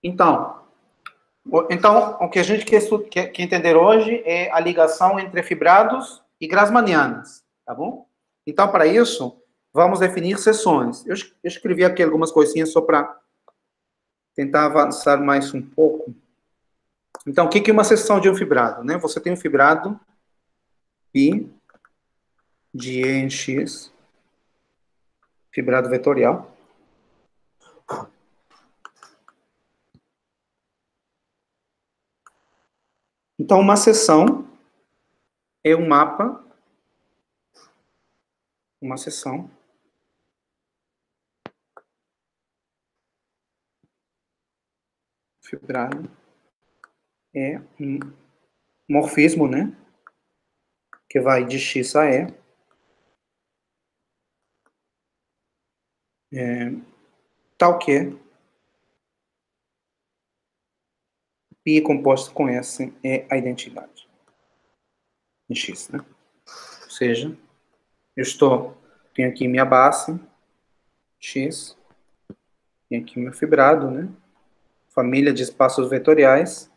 Então, o que a gente quer entender hoje é a ligação entre fibrados e grassmannianas, tá bom? Então, para isso, vamos definir seções. Eu escrevi aqui algumas coisinhas só para tentar avançar mais um pouco. Então, o que é uma seção de um fibrado, né? Você tem um fibrado π de E em X, fibrado vetorial. Então, uma seção é um mapa, uma seção fibrado é um morfismo, né? Que vai de X a E. Tal que π composto com S é a identidade em X, né? Ou seja, tenho aqui minha base, X, tenho aqui meu fibrado, né? Família de espaços vetoriais,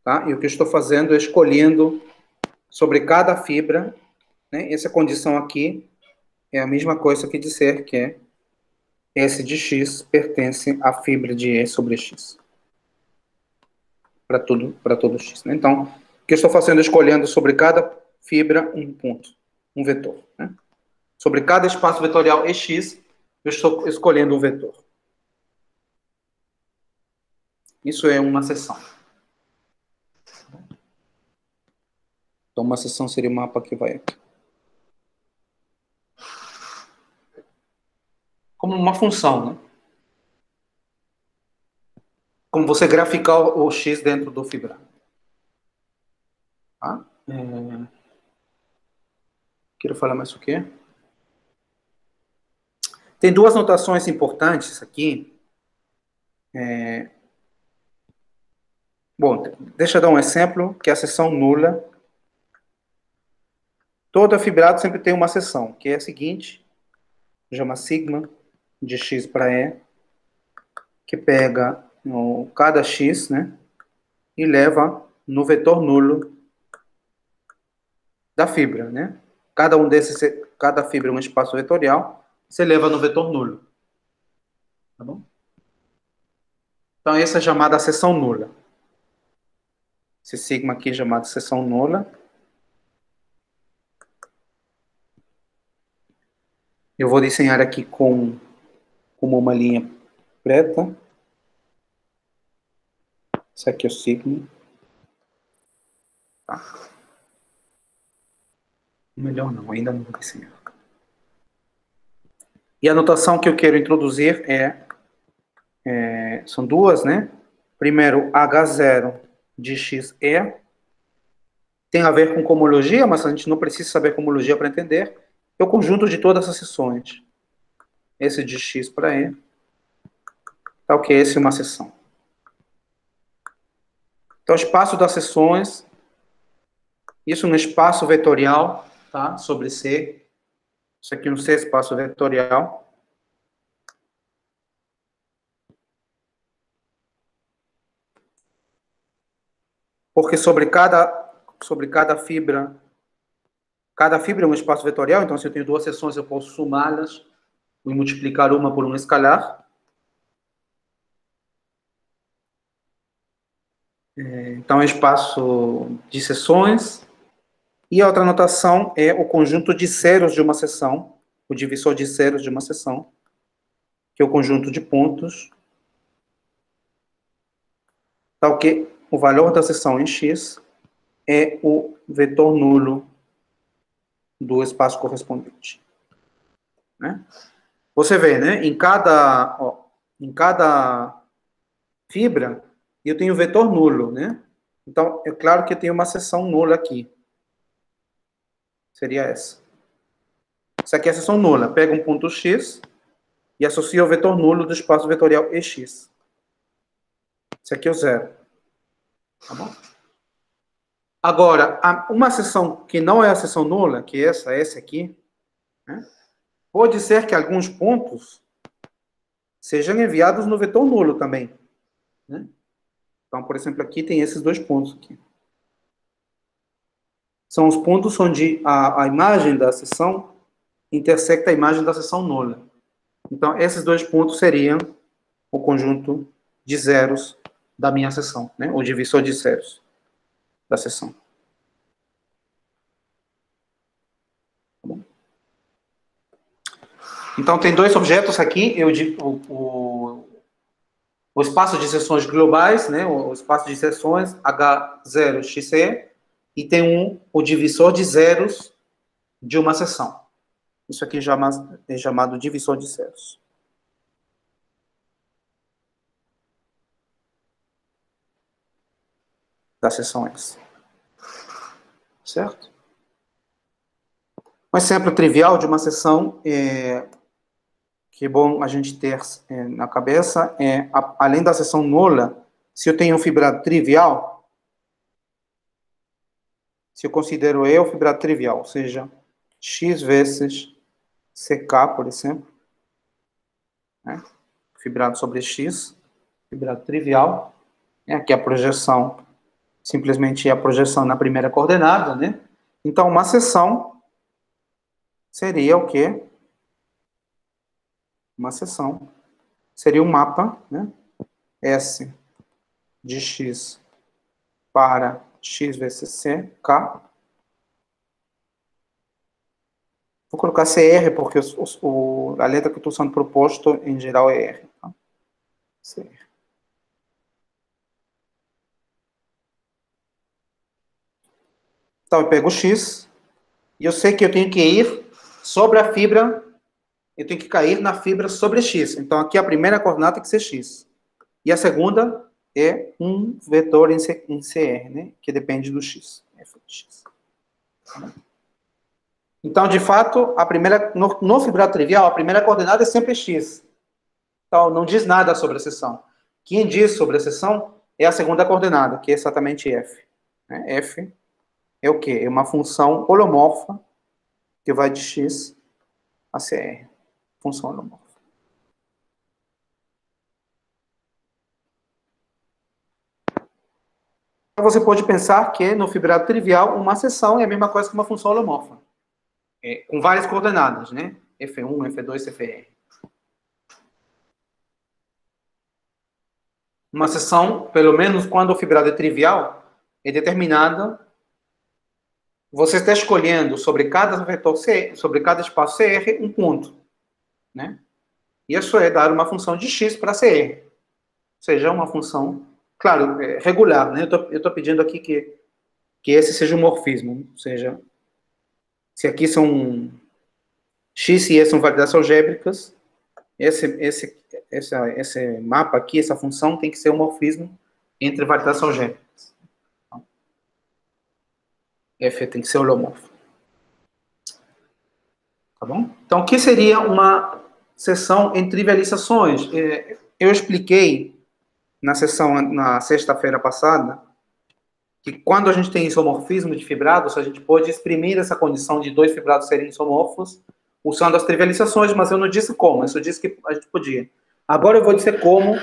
tá? E o que eu estou fazendo é escolhendo sobre cada fibra, né? Essa condição aqui é a mesma coisa que dizer que S de X pertence à fibra de E sobre X. Para todo X, né? Então, o que eu estou fazendo é escolhendo sobre cada fibra um ponto, um vetor, né? Sobre cada espaço vetorial EX, eu estou escolhendo um vetor. Isso é uma seção. Então, uma seção seria o mapa que vai aqui. Como uma função, né? Como você graficar o X dentro do fibrado. Tá? Quero falar mais o quê? Tem duas notações importantes aqui. Bom, deixa eu dar um exemplo, que é a seção nula. Todo fibrado sempre tem uma seção, que é a seguinte, chama sigma de X para E, que pega cada X, né, e leva no vetor nulo da fibra, né? Cada fibra é um espaço vetorial, você leva no vetor nulo. Tá bom? Então, essa é chamada seção nula. Esse sigma aqui é chamado seção nula. Eu vou desenhar aqui com uma linha preta. Esse aqui é o sigma. Tá. Melhor não, ainda não vou desenhar. E a notação que eu quero introduzir são duas, né? Primeiro, H0 de XE. Tem a ver com cohomologia, mas a gente não precisa saber cohomologia para entender. É o conjunto de todas as seções. Esse de X para E. Tal que esse é uma seção. Então, o espaço das seções. Isso é um espaço vetorial, tá? Sobre C. Isso aqui é um C espaço vetorial. Porque sobre cada fibra é um espaço vetorial, então se eu tenho duas seções, eu posso somá-las e multiplicar uma por um escalar. Então, é espaço de seções. E a outra notação é o conjunto de zeros de uma seção, o divisor de zeros de uma seção, que é o conjunto de pontos, tal que o valor da seção em X é o vetor nulo do espaço correspondente. Né? Você vê, né? Em cada fibra, eu tenho vetor nulo, né? Então, é claro que eu tenho uma seção nula aqui. Seria essa. Essa aqui é a seção nula. Pega um ponto X e associa o vetor nulo do espaço vetorial EX. Esse aqui é o zero. Tá bom? Agora, uma seção que não é a seção nula, que é essa aqui, né? Pode ser que alguns pontos sejam enviados no vetor nulo também, né? Então, por exemplo, aqui tem esses dois pontos aqui. São os pontos onde a imagem da seção intersecta a imagem da seção nula. Então, esses dois pontos seriam o conjunto de zeros da minha seção, né? O divisor de zeros da seção. Então, tem dois objetos aqui, o espaço de seções globais, né? O espaço de seções H0xe, e tem o divisor de zeros de uma seção. Isso aqui é chamado divisor de zeros. Da seção S. Certo? Um exemplo trivial de uma seção que é bom a gente ter na cabeça além da seção nula, se eu tenho um fibrado trivial, se eu considero E o fibrado trivial, ou seja, x vezes CK, por exemplo, né? Fibrado sobre x, fibrado trivial, aqui a projeção, simplesmente a projeção na primeira coordenada, né? Então, uma seção seria o quê? Uma seção seria um mapa, né? S de x para x vezes c, k. Vou colocar CR, porque a letra que eu estou sendo proposto, em geral, é R. Tá? CR. Então, eu pego o x, e eu sei que eu tenho que ir sobre a fibra, eu tenho que cair na fibra sobre x. Então, aqui a primeira coordenada tem que ser x. E a segunda é um vetor em CR, né? Que depende do x. F de x. Então, de fato, no fibrado trivial, a primeira coordenada é sempre x. Então, não diz nada sobre a seção. Quem diz sobre a seção é a segunda coordenada, que é exatamente f. F é o quê? É uma função holomorfa que vai de x a CR. Função holomorfa. Você pode pensar que no fibrado trivial, uma seção é a mesma coisa que uma função holomorfa. Com várias coordenadas, né? F1, F2, FR. Uma seção, pelo menos quando o fibrado é trivial, é determinada. Você está escolhendo sobre cada vetor C, sobre cada espaço CR, um ponto, né? Isso é dar uma função de x para CR. Ou seja, uma função, claro, regular, né? Eu estou pedindo aqui que esse seja um morfismo. Ou seja, se aqui são x e E são variedades algébricas, esse mapa aqui, essa função, tem que ser um morfismo entre variedades algébricas. F tem que ser holomorfo. Tá bom? Então, o que seria uma seção em trivializações? Eu expliquei na sessão, na sexta-feira passada, que quando a gente tem isomorfismo de fibrados, a gente pode exprimir essa condição de dois fibrados serem isomorfos usando as trivializações, mas eu não disse como, eu só disse que a gente podia. Agora eu vou dizer como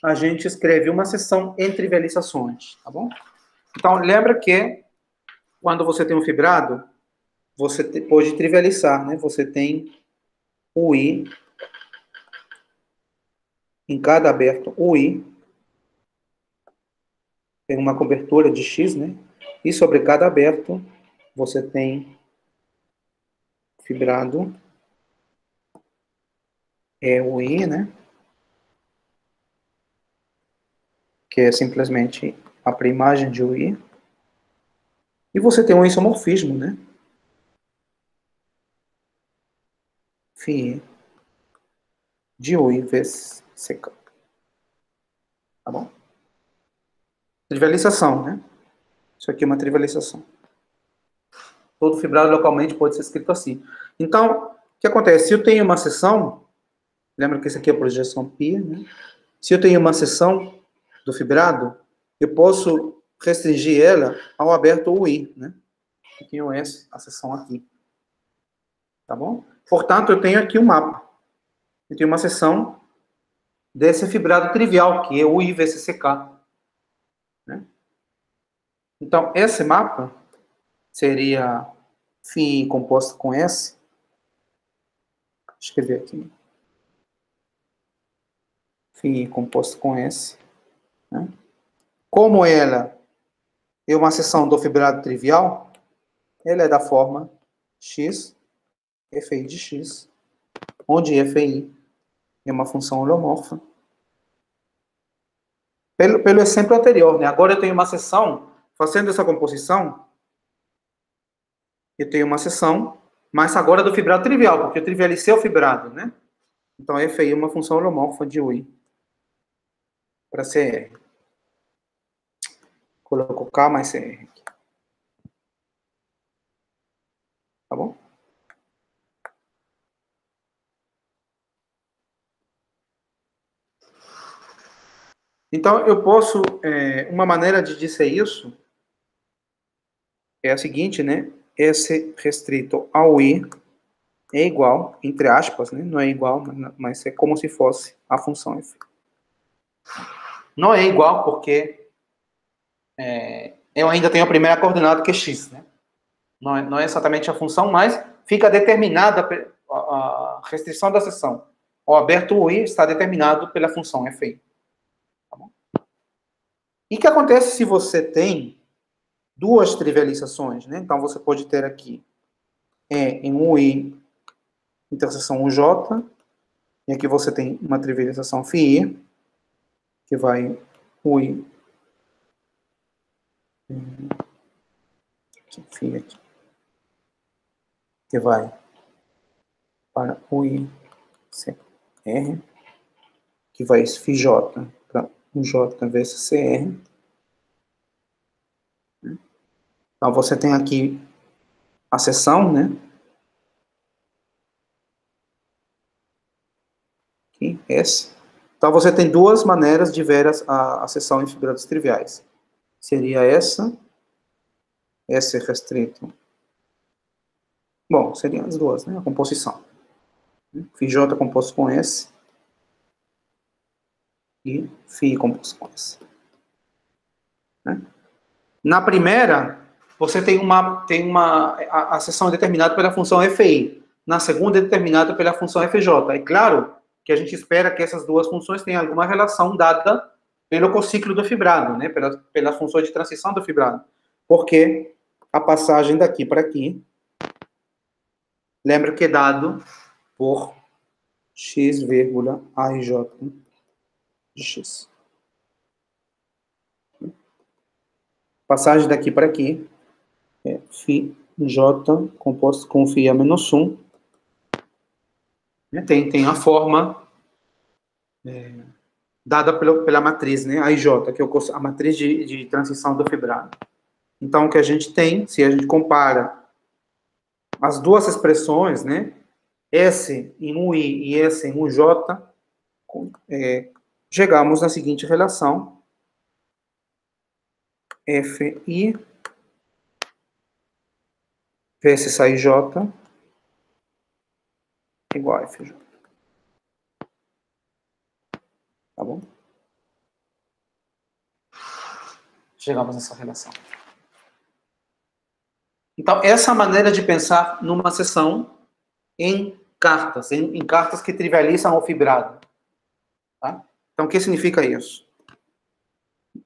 a gente escreve uma seção em trivializações, tá bom? Então, lembra que quando você tem um fibrado, você pode trivializar, né? Você tem o I, em cada aberto, o I, tem uma cobertura de X, né? E sobre cada aberto, você tem fibrado, o I, né? Que é simplesmente a primagem de UI. E você tem um isomorfismo, né? Φ de UI vezes CK. Tá bom? Trivialização, né? Isso aqui é uma trivialização. Todo fibrado localmente pode ser escrito assim. Então, o que acontece? Se eu tenho uma seção, lembra que isso aqui é a projeção π, né? Se eu tenho uma seção do fibrado, eu posso restringir ela ao aberto UI, né? Eu tenho a seção aqui. Tá bom? Portanto, eu tenho aqui um mapa. Eu tenho uma seção desse fibrado trivial, que é o I vezes CK. Né? Então, esse mapa seria φ composto com S. Vou escrever aqui. φ composto com S. Né? Como ela é uma seção do fibrado trivial, ela é da forma x, fi de x, onde fi é uma função holomorfa. Pelo exemplo anterior, né? Agora eu tenho uma seção, fazendo essa composição, eu tenho uma seção, mas agora do fibrado trivial, porque eu trivialicei o fibrado, né? Então, fi é uma função holomorfa de UI para CR. Coloco K mais CR aqui. Tá bom? Então, eu posso... uma maneira de dizer isso é a seguinte, né? S restrito ao I é igual, entre aspas, né? Não é igual, mas é como se fosse a função F. Não é igual porque eu ainda tenho a primeira coordenada que é x, né? Não é exatamente a função, mas fica determinada a restrição da seção. O aberto UI está determinado pela função FI. Tá bom? E o que acontece se você tem duas trivializações, né? Então, você pode ter aqui em UI interseção UJ, e aqui você tem uma trivialização FI, que vai UI... FI aqui. Que vai para UI CR, que vai FJ para UJ vezes CR. Então, você tem aqui a seção, né? Aqui, S. Então, você tem duas maneiras de ver a seção em fibrados triviais. Seria essa, S restrito. Bom, seriam as duas, né? A composição. FJ composto com S e Φ composto com S. Né? Na primeira, você tem a seção é determinada pela função FI. Na segunda, é determinada pela função FJ. É claro que a gente espera que essas duas funções tenham alguma relação dada pelo cociclo do fibrado, né? Pela função de transição do fibrado. Porque a passagem daqui para aqui, lembra que é dado por x, AJ de x. Passagem daqui para aqui é φ j composto com φ a menos 1. Tem a forma dada pela matriz, né? A IJ, que é a matriz de transição do fibrado. Então, o que a gente tem, se a gente compara as duas expressões, né? S em UI e S em UJ, chegamos na seguinte relação. FI vezes a IJ igual a FJ. Tá bom? Chegamos nessa relação. Então, essa maneira de pensar numa seção em cartas, em cartas que trivializam o fibrado. Tá? Então, o que significa isso?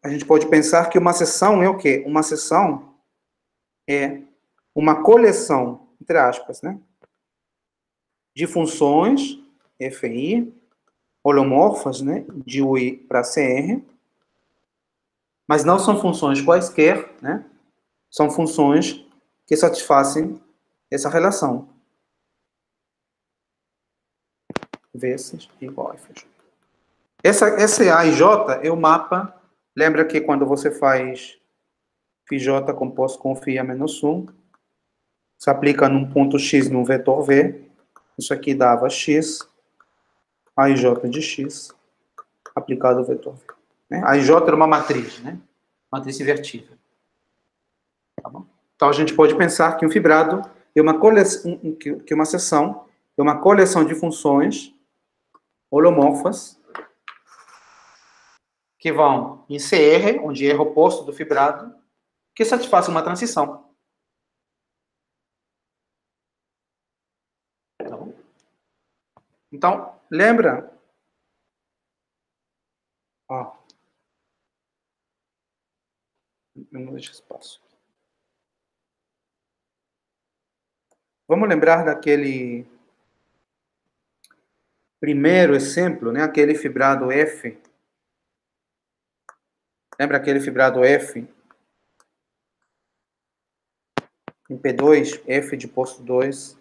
A gente pode pensar que uma seção é o quê? Uma seção é uma coleção, entre aspas, né? De funções FI, holomorfas, né? De UI para CR, mas não são funções quaisquer, né? São funções que satisfazem essa relação. Vezes igual a FJ. Esse A e J é o mapa. Lembra que quando você faz FJ composto com φ a menos 1, se aplica num ponto X num vetor V. Isso aqui dava X, A e J de X, aplicado ao vetor V. A e J era uma matriz, né? Matriz invertível. Tá bom? Então, a gente pode pensar que um fibrado é uma coleção, que uma seção é uma coleção de funções holomorfas que vão em CR, onde é o oposto do fibrado, que satisfaz uma transição. Tá bom? Então, lembra? Ó, não deixa espaço. Vamos lembrar daquele primeiro exemplo, né? Aquele fibrado F. Lembra aquele fibrado F? Em P2, F de posto 2.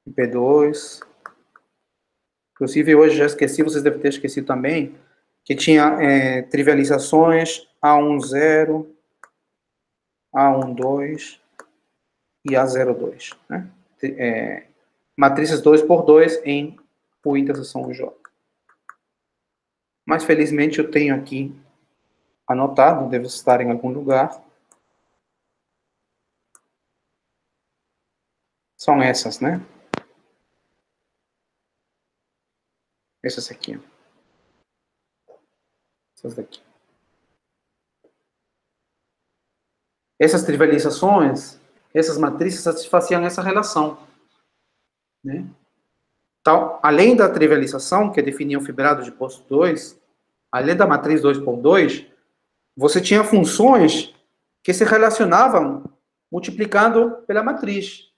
Em P2. Inclusive, hoje já esqueci, vocês devem ter esquecido também, que tinha trivializações A10, A12 e A02, né? Matrizes 2 por 2 em U interseção J. Mas, felizmente, eu tenho aqui anotado, deve estar em algum lugar. São essas, né? Essas aqui. Essas daqui. Essas trivializações, essas matrizes satisfaziam essa relação, né? Então, além da trivialização, que definia o fibrado de posto 2, além da matriz 2 por 2, você tinha funções que se relacionavam multiplicando pela matriz.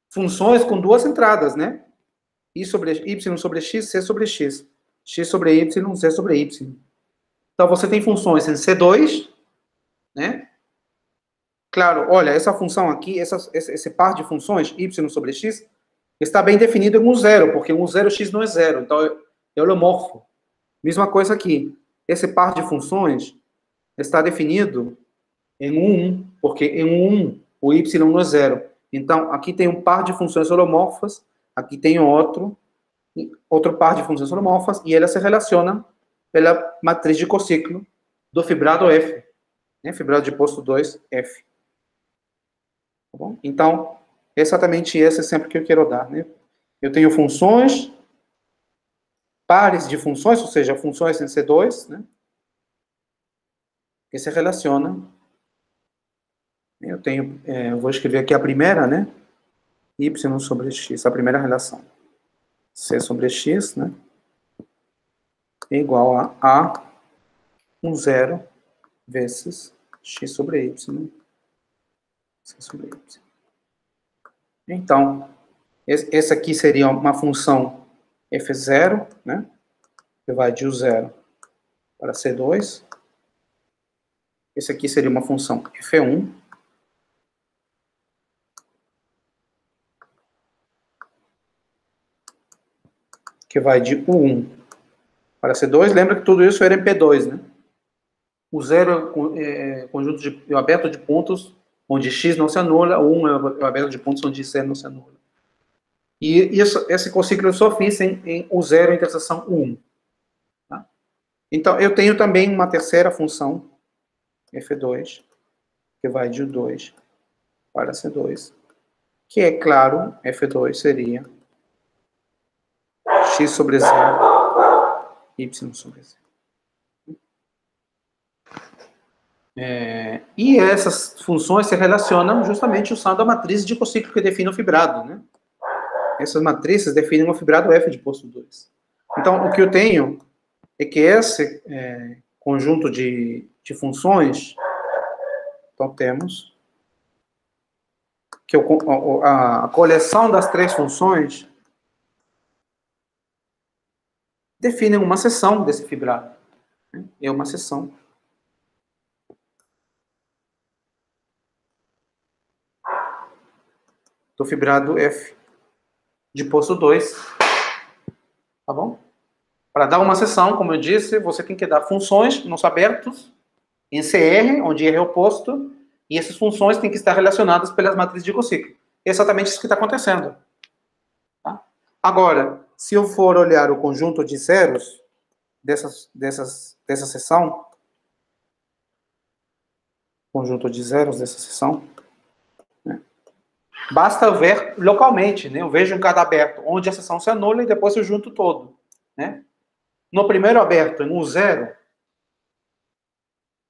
Funções com duas entradas, né? Y sobre x, C sobre x. X sobre y, C sobre y. Então, você tem funções em C2, né? Claro, olha, essa função aqui, esse par de funções, y sobre x, está bem definido em um zero, porque um zero x não é zero, então é holomorfo. Mesma coisa aqui. Esse par de funções está definido em 1, porque em 1 o y não é zero. Então, aqui tem um par de funções holomorfas, aqui tem outro par de funções holomorfas, e elas se relacionam pela matriz de cociclo do fibrado F, né? Fibrado de posto 2, F. Tá bom? Então, exatamente esse exemplo que eu quero dar, né? Eu tenho funções, pares de funções, ou seja, funções em C2, né? Que se relacionam. Eu tenho, eu vou escrever aqui a primeira, né? Y sobre x, a primeira relação. C sobre x, né? É igual a 0 vezes x sobre y, C sobre y. Então, essa aqui seria uma função f0, né? Que vai de U0 para C2. Esse aqui seria uma função f1. Que vai de U1 para C2. Lembra que tudo isso era em P2, né? O 0 é conjunto de aberto de pontos onde x não se anula, o 1 é o aberto de pontos onde c não se anula. E esse cociclo eu só fiz em U0 interseção U1. Tá? Então, eu tenho também uma terceira função, f2, que vai de U2 para C2, que é claro, f2 seria x sobre z, y sobre z. E essas funções se relacionam justamente usando a matriz de cociclo que define o fibrado, né? Essas matrizes definem o fibrado F de posto 2. Então, o que eu tenho é que esse conjunto de funções, então temos que a coleção das três funções define uma seção desse fibrado. Né? É uma seção. Do fibrado F de posto 2. Tá bom? Para dar uma seção, como eu disse, você tem que dar funções nos abertos, em CR, onde R é oposto, e essas funções têm que estar relacionadas pelas matrizes de cociclo. É exatamente isso que está acontecendo. Tá? Agora, se eu for olhar o conjunto de zeros dessa seção, conjunto de zeros dessa seção, né? Basta eu ver localmente, né? Eu vejo em cada aberto onde a seção se anula e depois eu junto todo, né? No primeiro aberto, em 1, 0,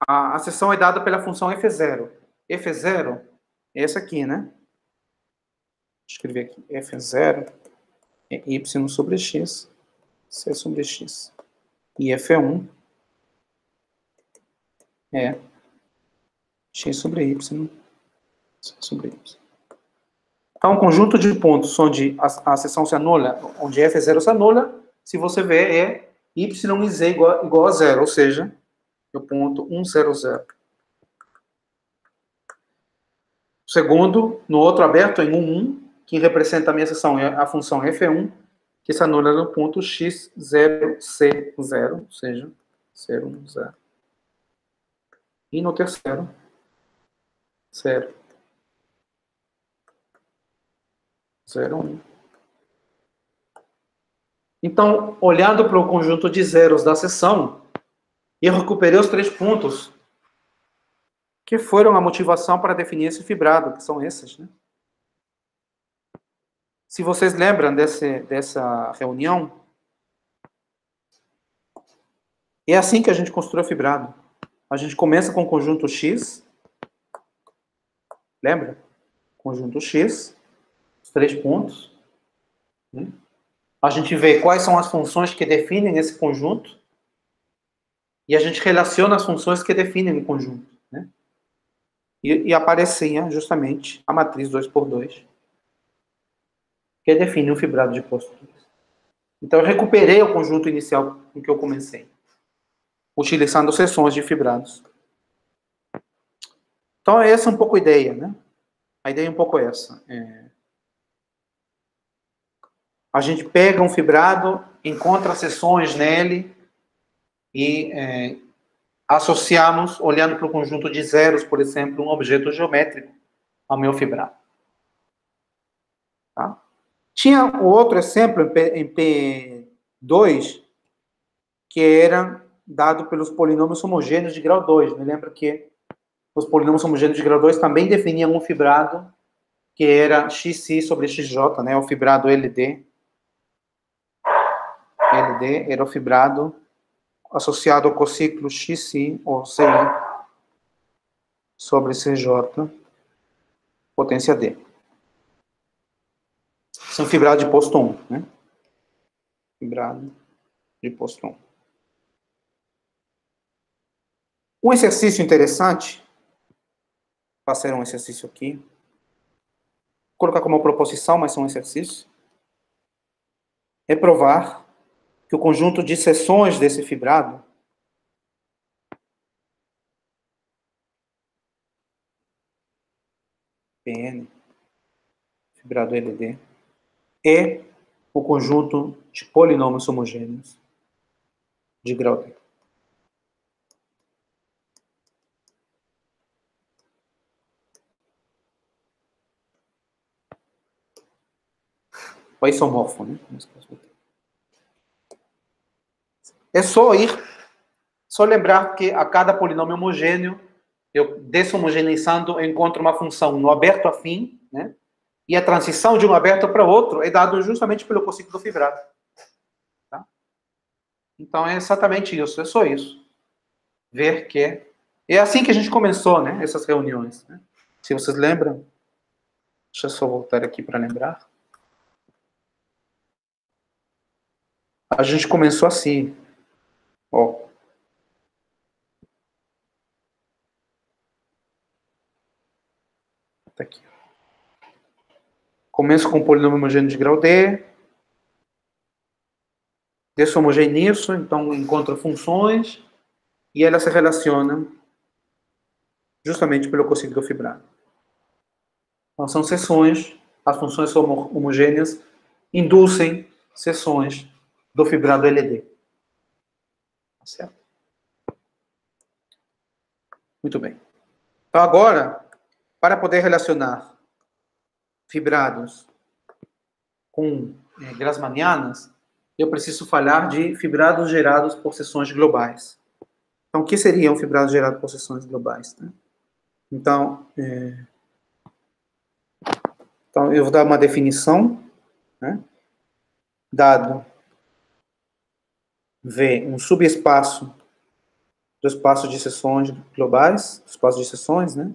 a seção é dada pela função f0. f0 é essa aqui, né? Vou escrever aqui. f0 é y sobre x, c sobre x. E f1 é x sobre y, c sobre y. Então, um conjunto de pontos onde a seção se anula, onde f0 se anula, se você ver, é y e z igual a 0, ou seja, o ponto 1, 0, 0. Segundo, no outro aberto, em 1, 1, que representa a minha seção, é a função f1, que se anula no ponto x, 0, c, 0, ou seja, 0, 1, 0. E no terceiro, 0, 0, 1. Então, olhando para o conjunto de zeros da seção, eu recuperei os 3 pontos que foram a motivação para definir esse fibrado, que são esses, né? Se vocês lembram dessa reunião, é assim que a gente constrói o fibrado. A gente começa com o conjunto X, lembra? Conjunto X, os 3 pontos. Né? A gente vê quais são as funções que definem esse conjunto e a gente relaciona as funções que definem o conjunto. Né? E aparecia justamente a matriz 2×2, que define o fibrado de posto 2. Então, eu recuperei o conjunto inicial com que eu comecei, utilizando seções de fibrados. Então, essa é um pouco a ideia, né? A ideia é um pouco essa. A gente pega um fibrado, encontra seções nele e associamos, olhando para o conjunto de zeros, por exemplo, um objeto geométrico ao meu fibrado. Tá? Tinha outro exemplo em P2, que era dado pelos polinômios homogêneos de grau 2. Me lembra que os polinômios homogêneos de grau 2 também definiam um fibrado que era xi sobre xj, né? O fibrado LD. LD era o fibrado associado ao cociclo xi, ou ci, sobre cj, potência d. Isso é um fibrado de posto 1, né? Fibrado de posto 1. Um exercício interessante, vou fazer um exercício aqui, vou colocar como proposição, mas é um exercício, é provar que o conjunto de seções desse fibrado PN, fibrado LD, é o conjunto de polinômios homogêneos de grau D. O isomorfo, né? É só lembrar que a cada polinômio homogêneo, eu deshomogeneizando, encontro uma função no aberto afim, né? E a transição de um aberto para outro é dado justamente pelo cociclo do fibrado. Tá? Então é exatamente isso, é só isso. Ver que é assim que a gente começou, né? Essas reuniões. Né? Se vocês lembram, deixa eu só voltar aqui para lembrar. A gente começou assim, ó. Tá aqui. Começo com um polinômio homogêneo de grau D. Deshomogeneizo, então encontro funções e elas se relacionam justamente pelo cociclo fibrado. Então são seções, as funções homogêneas induzem seções do fibrado LD. Tá certo? Muito bem. Então agora, para poder relacionar fibrados com grassmannianas, eu preciso falar de fibrados gerados por seções globais. Então, o que seria um fibrado gerado por seções globais? Né? Então, eu vou dar uma definição, né? Dado V, um subespaço do espaço de seções globais, espaço de seções, né?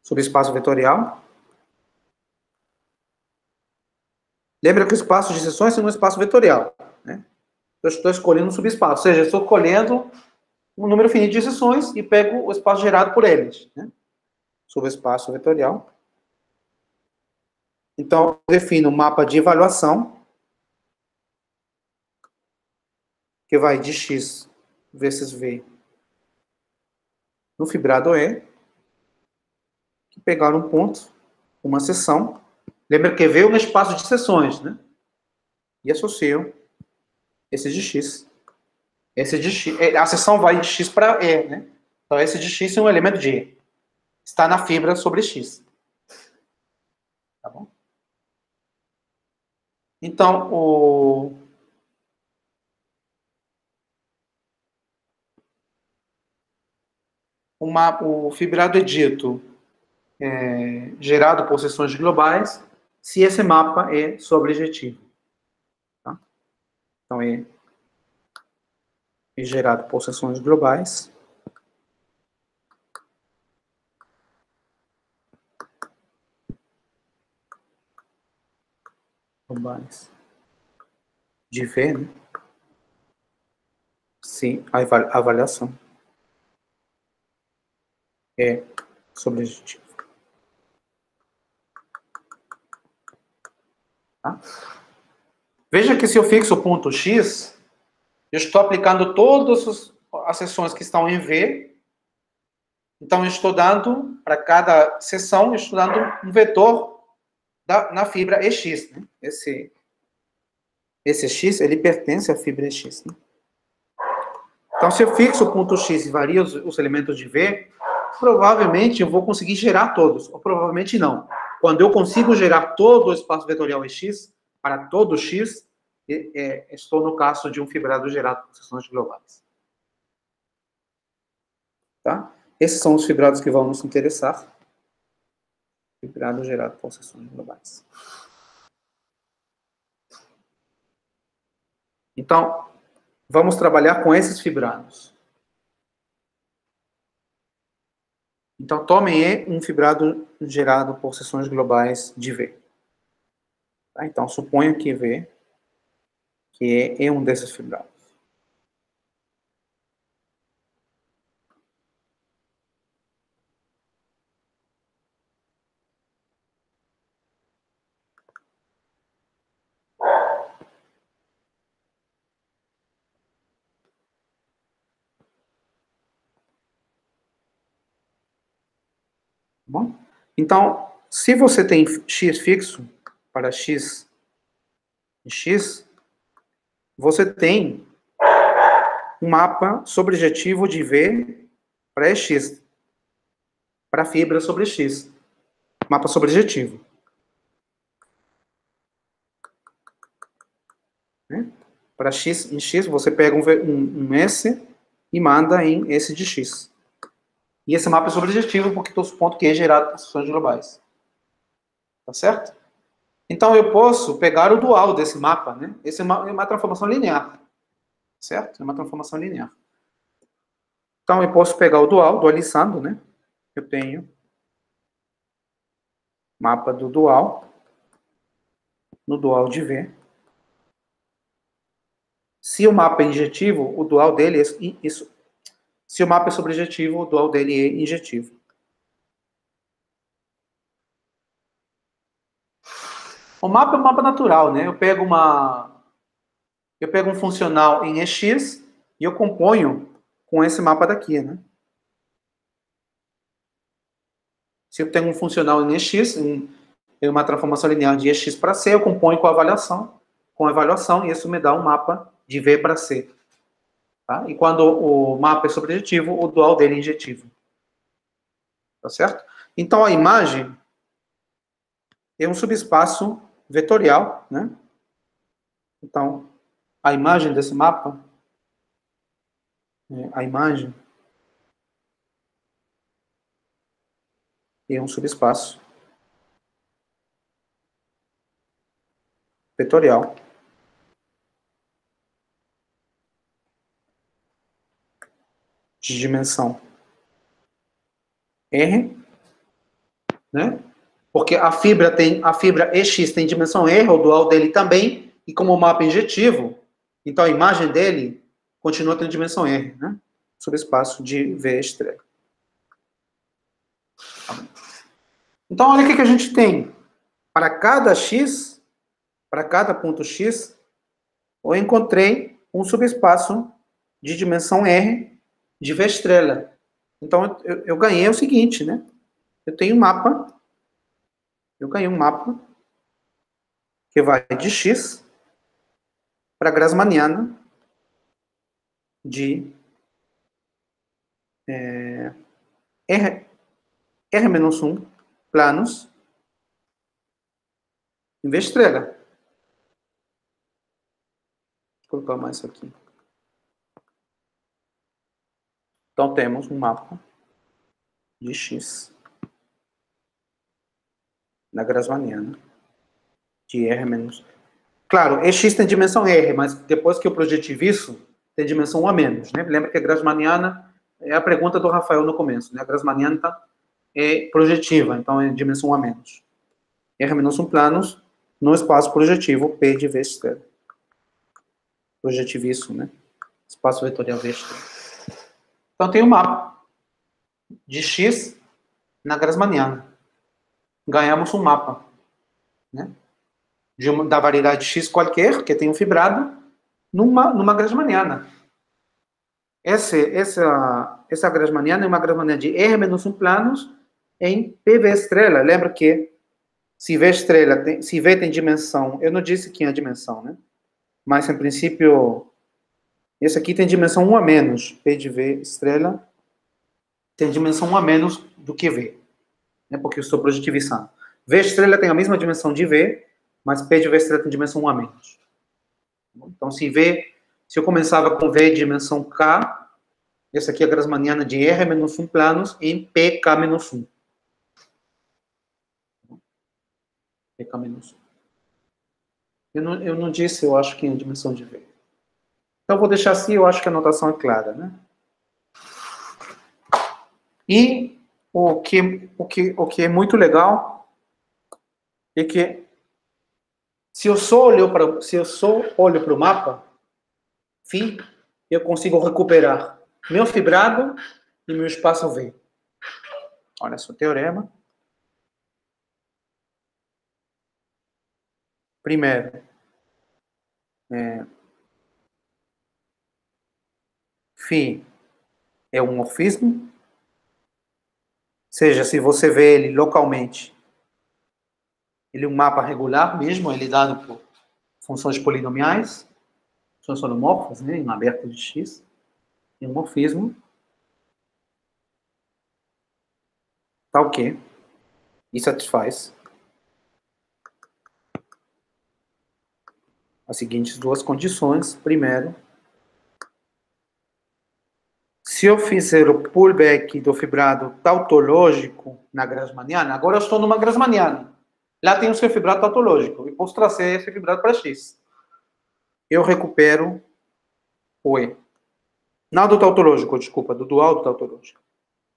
Subespaço vetorial. Lembra que o espaço de seções é um espaço vetorial, né? Eu estou escolhendo um subespaço, ou seja, eu estou escolhendo um número finito de seções e pego o espaço gerado por eles, né? Subespaço vetorial. Então, eu defino um mapa de avaliação, que vai de X vezes V no fibrado E, que pegar um ponto, uma seção. Lembra que V é um espaço de seções, né? E associo esse de X. Esse de X, a seção vai de X para E, né? Então, esse de X é um elemento de E. Está na fibra sobre X. Tá bom? Então, o fibrado é dito gerado por seções globais se esse mapa é sobrejetivo. Tá? Então, é gerado por seções globais. Globais. De V, né? Se a avaliação é sobrejetiva. Tá? Veja que se eu fixo o ponto X, eu estou aplicando todas as seções que estão em V. Então, eu estou dando, para cada seção, eu estou dando um vetor na fibra EX. Né? Esse X, ele pertence à fibra EX. Né? Então, se eu fixo o ponto X e vario os elementos de V, provavelmente eu vou conseguir gerar todos, ou provavelmente não. Quando eu consigo gerar todo o espaço vetorial EX, para todo X, estou no caso de um fibrado gerado por seções globais. Tá? Esses são os fibrados que vão nos interessar. Fibrado gerado por seções globais. Então, vamos trabalhar com esses fibrados. Então, tomem um fibrado gerado por seções globais de V. Tá? Então, suponha que V, que é um desses fibrados. Bom? Então, se você tem x fixo para x e x, você tem um mapa sobrejetivo de V para EX, para fibra sobre X. Mapa sobrejetivo. Né? Para X em X, você pega um S e manda em S de X. E esse mapa é sobrejetivo porque eu supondo que é gerado por seções globais. Tá certo? Então, eu posso pegar o dual desse mapa, né? Esse é uma transformação linear. Certo? É uma transformação linear. Então, eu posso pegar o dual, dualizando, né? Eu tenho mapa do dual, no dual de V. Se o mapa é injetivo, o dual dele é isso. Se o mapa é sobrejetivo, o dual dele é injetivo. O mapa é um mapa natural, né? Eu pego um funcional em EX e eu componho com esse mapa daqui, né? Se eu tenho um funcional em EX, em uma transformação linear de EX para C, eu componho com a avaliação, e isso me dá um mapa de V para C. Tá? E quando o mapa é sobrejetivo, o dual dele é injetivo. Tá certo? Então, a imagem é um subespaço vetorial, né? Então, a imagem desse mapa, a imagem é um subespaço vetorial de dimensão R, né? Porque a fibra EX tem dimensão R, o dual dele também, e como mapa injetivo, então a imagem dele continua tendo dimensão R, né? Sobre espaço de V estrela. Então, olha o que a gente tem. Para cada X, para cada ponto X, eu encontrei um subespaço de dimensão R de V estrela. Então, eu ganhei o seguinte, né? Eu ganhei um mapa que vai de X para Grassmanniana de R-1 planos em V estrela. Vou colocar mais isso aqui. Então, temos um mapa de X na Grassmanniana de R-. Claro, EX tem dimensão R, mas depois que eu projetivo isso, tem dimensão 1 a menos, né? Lembra que a Grassmanniana é a pergunta do Rafael no começo, né? A Grassmanniana é projetiva, então é dimensão 1 a menos. R-1 planos no espaço projetivo P de V estrela. Projetivo isso, né? Espaço vetorial V estrela. Então tem um mapa de X na Grassmanniana. Ganhamos um mapa, né? Da variedade X qualquer, que tem um fibrado, numa Grassmanniana. Essa Grassmanniana é uma Grassmanniana de R-1 planos em PV estrela. Lembra que se V tem dimensão, eu não disse que é a dimensão, né? Mas, em princípio, esse aqui tem dimensão 1 a menos. P de V estrela tem dimensão 1 a menos do que V, né? Porque eu estou projetivizando. V estrela tem a mesma dimensão de V, mas P de V estrela tem dimensão 1 a menos. Então, se eu começava com V de dimensão K, essa aqui é a Grassmanniana de R-1 planos em PK-1. PK-1. Eu não disse, eu acho que é a dimensão de V. Então, vou deixar assim, eu acho que a notação é clara, né? E o que é muito legal é que se eu só olho para o mapa, eu consigo recuperar meu fibrado e meu espaço V. Olha só o teorema. Primeiro, φ é um morfismo, seja, se você vê ele localmente, ele é um mapa regular mesmo, ele é dado por funções polinomiais, funções holomorfas, né, em aberto de X, é um morfismo, tá ok, e satisfaz as seguintes duas condições. Primeiro, se eu fizer o pullback do fibrado tautológico na Grassmanniana, agora eu estou numa Grassmanniana. Lá tem o seu fibrado tautológico. E posso trazer esse fibrado para X. Eu recupero o E. Não do tautológico, desculpa, do dual do tautológico.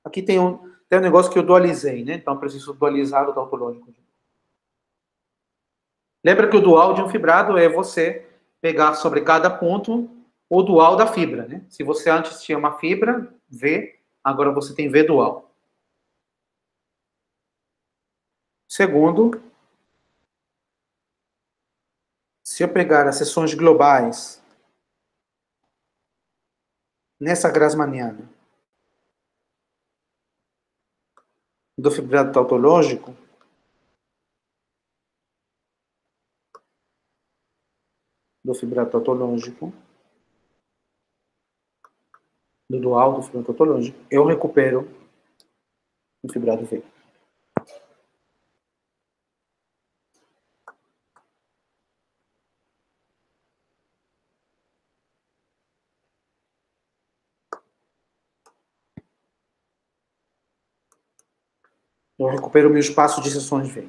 Aqui tem um negócio que eu dualizei, né? Então eu preciso dualizar o tautológico. Lembra que o dual de um fibrado é você pegar sobre cada ponto o dual da fibra, né? Se você antes tinha uma fibra, V, agora você tem V dual. Segundo, se eu pegar as seções globais nessa Grassmanniana do fibrado tautológico, do dual do fibrado tautológico, eu recupero o fibrado V. Eu recupero o meu espaço de seções V.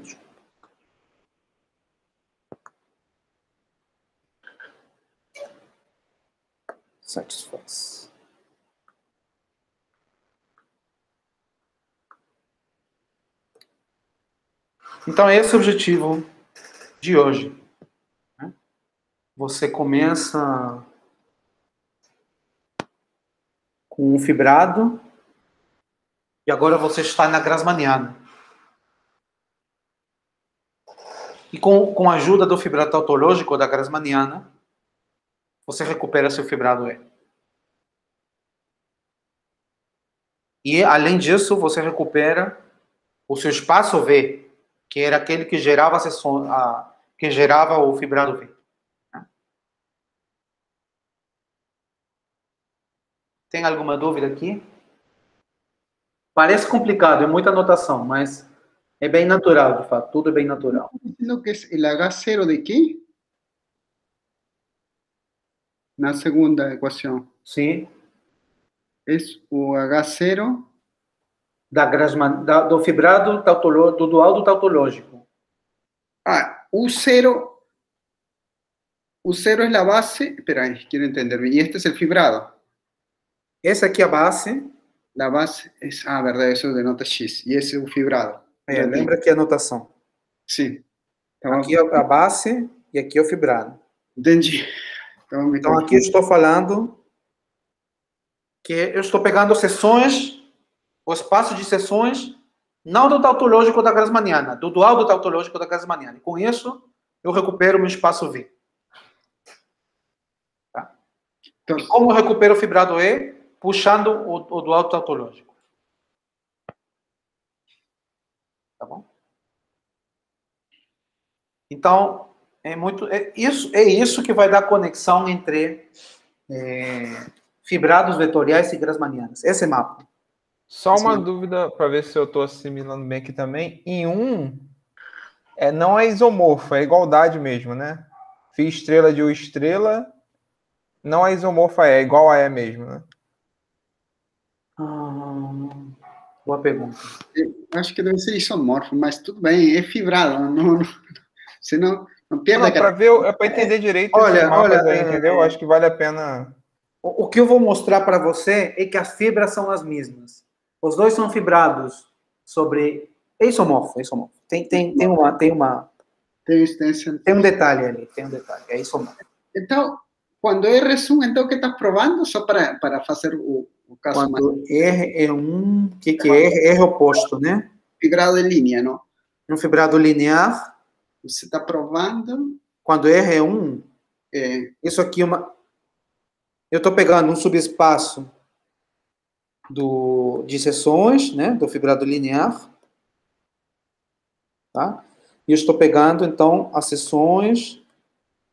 satisfaz. Então, esse é o objetivo de hoje. Você começa com o fibrado e agora você está na Grassmanniana. E com a ajuda do fibrado tautológico da Grassmanniana, você recupera seu fibrado E. E, além disso, você recupera o seu espaço V, que era aquele que gerava, que gerava o fibrado V. Tem alguma dúvida aqui? Parece complicado, é muita anotação, mas é bem natural, de fato. Tudo é bem natural. Lo que es el H0 de qué? Na segunda ecuação. Sim. Es o H0 Do fibrado do dual do tautológico. U0. U0 es la base. Espera ahí, quiero entenderme. Y este es el fibrado. Essa aqui é a base. La base es. Verdad, eso denota X. Y esse é o fibrado. Lembra que é a anotação. Sim. Aqui é a base e aqui é o fibrado. Entendi. Então, aqui eu estou falando que eu estou pegando seções, o espaço de seções, não do tautológico da Grassmanniana, do dual do tautológico da Grassmanniana. E com isso, eu recupero o meu espaço V. Tá? Então, e como eu recupero o fibrado E? Puxando o dual tautológico. Tá bom? Então, é isso que vai dar conexão entre fibrados vetoriais e Grassmannianas. Esse mapa. Só uma dúvida para ver se eu estou assimilando bem aqui também. Em não é isomorfo, é igualdade mesmo, né? Φ estrela de U estrela não é isomorfo, é igual a E mesmo, né? Boa pergunta. Eu acho que deve ser isomorfo, mas tudo bem, é fibrado. Senão, não perda. Para entender direito esses mapas aí, entendeu? Acho que vale a pena. O que eu vou mostrar para você é que as fibras são as mesmas. Os dois são fibrados sobre... É isomorfo. Tem um detalhe ali, é isomorfo. Então, quando R é 1, então o que estás provando? Só para fazer o caso quando mais... R é 1, o que é R? R é oposto, né? Fibrado de linha, não? Um fibrado linear. Você está provando... Quando R é 1, isso aqui é uma... Eu estou pegando um subespaço de seções, né, do fibrado linear, tá? E eu estou pegando, então, as seções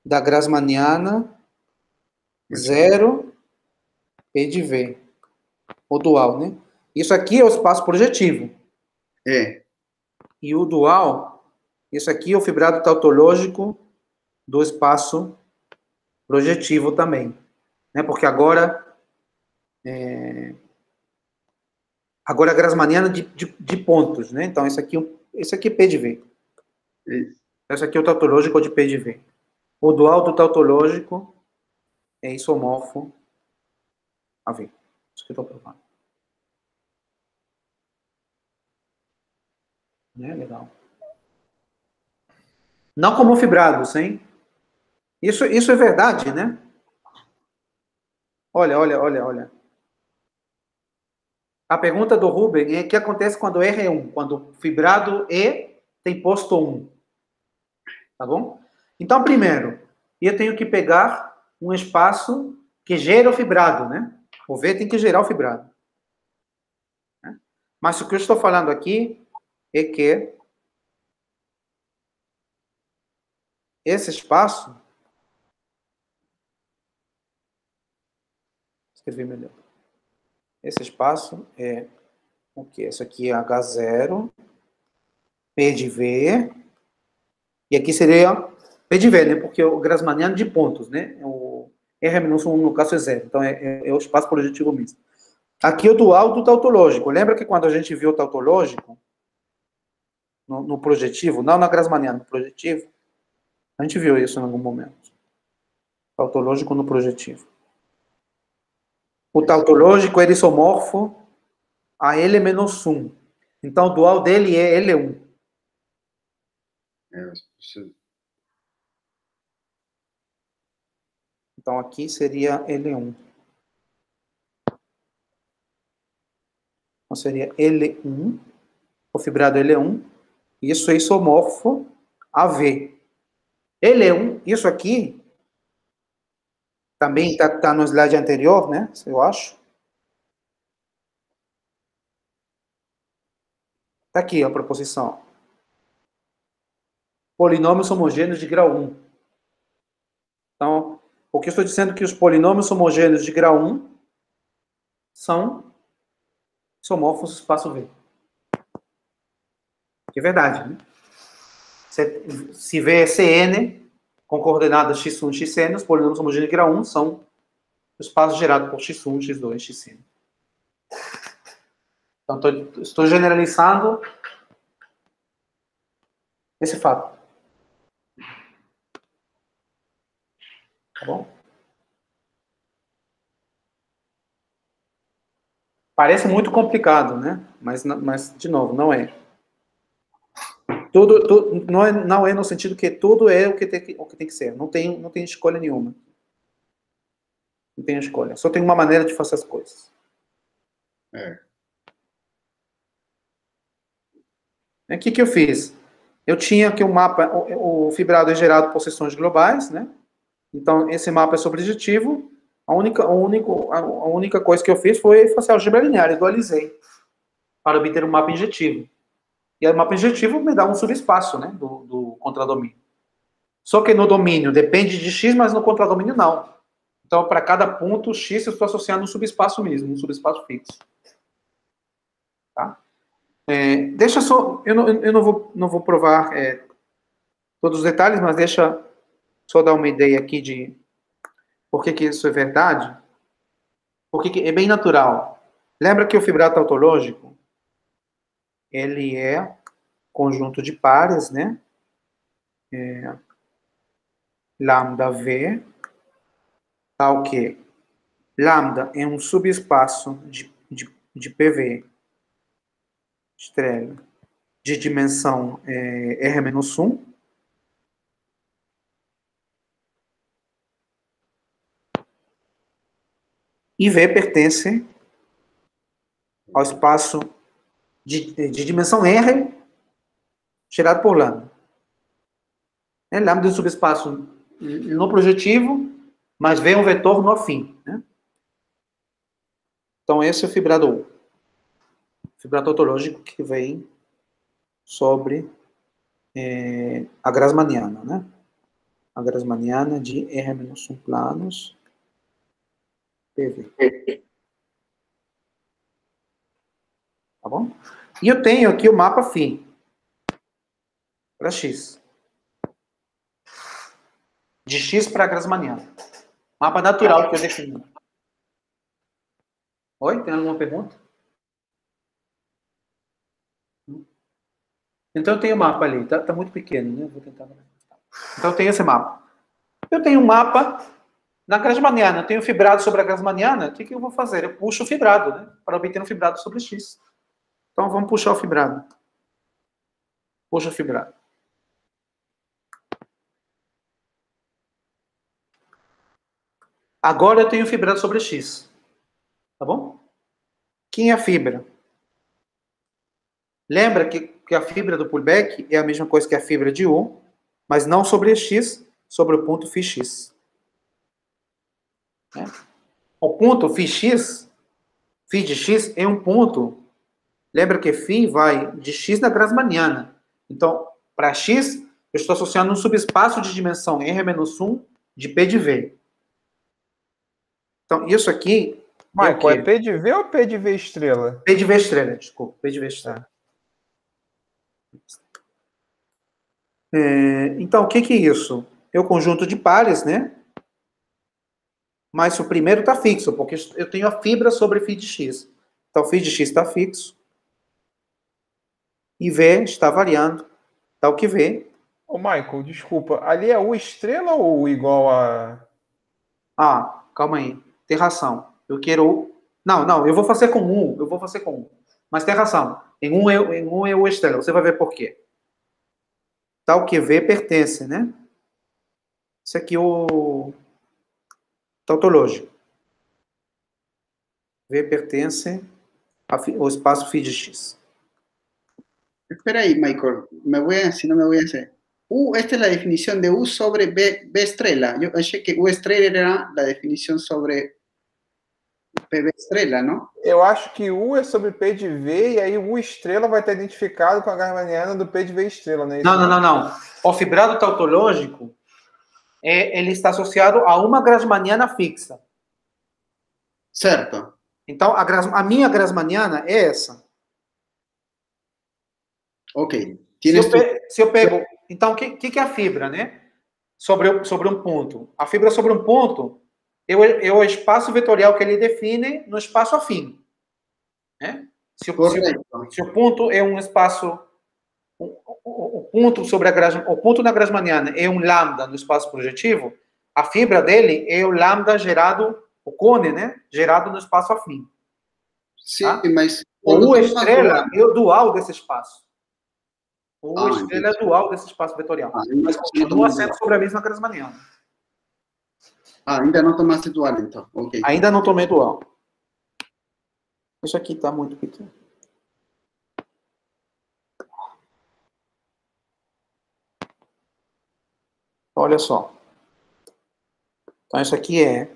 da Grassmanniana 0 e de V, o dual, né? Isso aqui é o espaço projetivo. E o dual, isso aqui é o fibrado tautológico do espaço projetivo também, né? Porque agora a Grassmanniana de pontos, né? Então, esse aqui é P de V. Esse aqui é o tautológico de P de V. O dual do tautológico é isomorfo a V. Isso que eu estou provando. Legal. Não como fibrados, hein? Isso é verdade, né? Olha. A pergunta do Ruben é o que acontece quando R é 1, quando o fibrado E tem posto 1. Tá bom? Então, primeiro, eu tenho que pegar um espaço que gera o fibrado, né? O V tem que gerar o fibrado. Mas o que eu estou falando aqui é que esse espaço... Escrevi melhor. Esse espaço é o quê? Isso aqui é H0, P de V, e aqui seria P de V, né? Porque o Grassmanniano de pontos, né? O R-1 no caso é 0, então é o espaço projetivo mesmo. Aqui é o dual do tautológico. Lembra que quando a gente viu o tautológico no projetivo, não na Grassmanniana, no projetivo, a gente viu isso em algum momento. Tautológico no projetivo. O tautológico é isomorfo a L menos 1. Então, o dual dele é L1. Então, aqui seria L1. Então, seria L1, o fibrado L1. Isso é isomorfo a V. L1, isso aqui, também está no slide anterior, né? Eu acho. Está aqui a proposição. Polinômios homogêneos de grau 1. Então, o que eu estou dizendo é que os polinômios homogêneos de grau 1 são isomorfos do espaço V. Que é verdade, né? Se V é Cn, com coordenadas x1 e xn, os polinômios homogêneos de grau 1 são o espaço gerado por x1, x2, xn. Então, estou generalizando esse fato. Tá bom? Parece muito complicado, né? Mas de novo, não é. Tudo não é no sentido que tudo é o que tem que ser. Não tem escolha nenhuma. Não tem escolha. Só tem uma maneira de fazer as coisas. O que eu fiz? Eu tinha aqui um mapa, o fibrado é gerado por seções globais, né? Então, esse mapa é subjetivo. A única coisa que eu fiz foi fazer álgebra linear, eu dualizei, para obter um mapa injetivo. E o mapa injetivo me dá um subespaço, né, do contradomínio. Só que no domínio depende de x, mas no contradomínio não. Então, para cada ponto, x eu estou associando um subespaço mesmo, um subespaço fixo. Tá? Deixa só, eu não vou provar todos os detalhes, mas deixa só dar uma ideia aqui de por que isso é verdade. Porque é bem natural. Lembra que o fibrado tautológico, ele é conjunto de pares, né? Lambda V, tal que lambda é um subespaço de PV, estrela, de dimensão R-1, e V pertence ao espaço de dimensão R gerado por lambda. Lambda é um subespaço no projetivo, mas V é um vetor no afim. Né? Então, esse é o fibrado tautológico que vem sobre a Grassmanniana, né? A Grassmanniana de R-1 planos PV. Tá bom? E eu tenho aqui o mapa φ para X. De X para Grassmanniana. Mapa natural que eu defini. Oi? Tem alguma pergunta? Então eu tenho o mapa ali. Tá muito pequeno, né? Vou tentar. Então eu tenho esse mapa. Eu tenho um mapa na Grassmanniana. Eu tenho fibrado sobre a Grassmanniana. O que eu vou fazer? Eu puxo o fibrado, né? Para obter um fibrado sobre X. Então vamos puxar o fibrado. Puxa o fibrado. Agora eu tenho fibrado sobre X. Tá bom? Quem é a fibra? Lembra que a fibra do pullback é a mesma coisa que a fibra de U, mas não sobre X, sobre o ponto φx. Né? O ponto φx, φ de X, é um ponto. Lembra que φ vai de X na Grassmanniana. Então, para X, eu estou associando um subespaço de dimensão R-1 de P de V. Então, isso aqui... Michael, é P de V ou P de V estrela? P de V estrela, desculpa. P de V estrela. Então, o que é isso? É o conjunto de pares, né? Mas o primeiro está fixo, porque eu tenho a fibra sobre φ de X. Então, φ de X está fixo. E V está variando. Tal que V. Ô, Michael, desculpa. Ali é U estrela ou U igual a... Calma aí. Tem razão. Eu quero... Não, eu vou fazer com um. Eu vou fazer com um. Mas tem razão. Em um é o estrela. Você vai ver por quê. Tal que V pertence, né? Esse aqui é o tautológico. V pertence ao espaço φ de x. Espera ahí, Michael. Si no me voy a hacer. Esta es la definición de U sobre B estrella. Yo achei que U estrella era la definición sobre PB estrela, não? Eu acho que U é sobre P de V, e aí U estrela vai estar identificado com a Grassmanniana do P de V estrela, não é isso? Não. O fibrado tautológico, ele está associado a uma Grassmanniana fixa. Certo. Então, a minha Grassmanniana é essa. Ok. Se eu pego... Então, o que é a fibra, né? Sobre um ponto. A fibra sobre um ponto é o espaço vetorial que ele define no espaço afim. Né? Se o ponto é um espaço... O ponto sobre o ponto na Grassmanniana é um lambda no espaço projetivo, a fibra dele é o lambda gerado, o cone, né? Gerado no espaço afim. Sim, tá? mas... O U estrela é o dual desse espaço. O U estrela entendi. é dual desse espaço vetorial. Mas continua sendo sobre a mesma Grassmanniana. Ainda não tomaste dual, então. Ok. Ainda não tomei dual. Isso aqui está muito pequeno. Olha só. Então, isso aqui é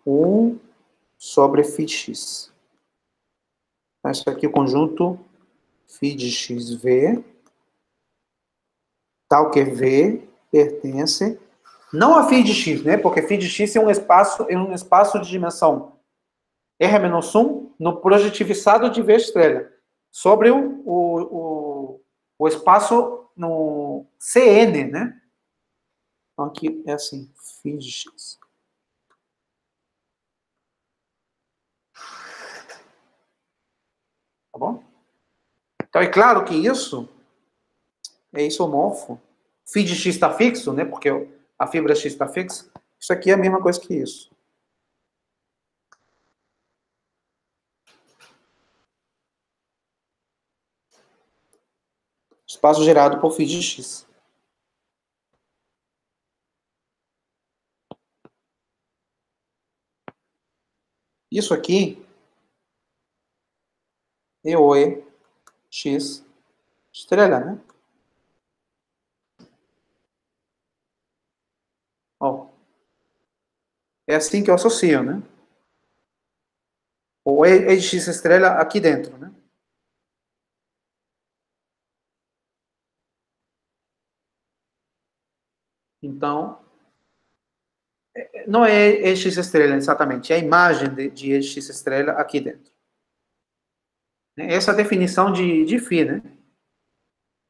1 sobre φ de x. Então, isso aqui é o conjunto φ de xv, tal que V pertence, não a φ de x, né? Porque φ de x é um espaço de dimensão R-1 no projetivizado de V estrela, sobre o espaço no CN, né? Então, aqui é assim, φ de x. Tá bom? Então, é claro que isso é isomorfo. Φ de x está fixo, né? Porque a fibra x está fixa. Isso aqui é a mesma coisa que isso. Espaço gerado por φ de x. Isso aqui é o x estrela, né? Ó, é assim que eu associo, né? O E de x estrela aqui dentro, né? Então, não é E de x estrela exatamente, é a imagem de E de x estrela aqui dentro. Essa é a definição de φ, né?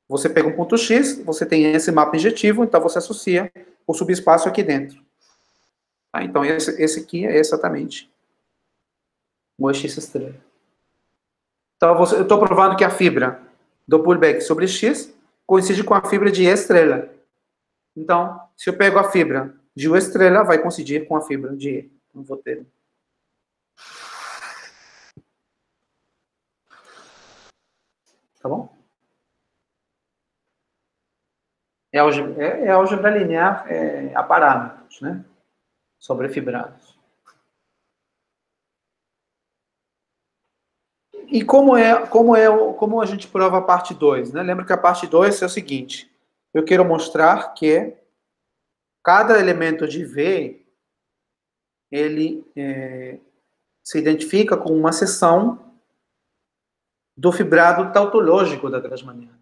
Você pega um ponto x, você tem esse mapa injetivo, então você associa o subespaço aqui dentro. Tá? Então, esse aqui é exatamente o E x estrela. Então, eu estou provando que a fibra do pullback sobre x coincide com a fibra de E estrela. Então, se eu pego a fibra de U estrela, vai coincidir com a fibra de E. Não vou ter. Tá bom? É álgebra linear a parâmetros, né? Sobre fibrados. E como a gente prova a parte 2, né? Lembra que a parte 2 é o seguinte: eu quero mostrar que cada elemento de V ele se identifica com uma seção do fibrado tautológico da Grassmanniana.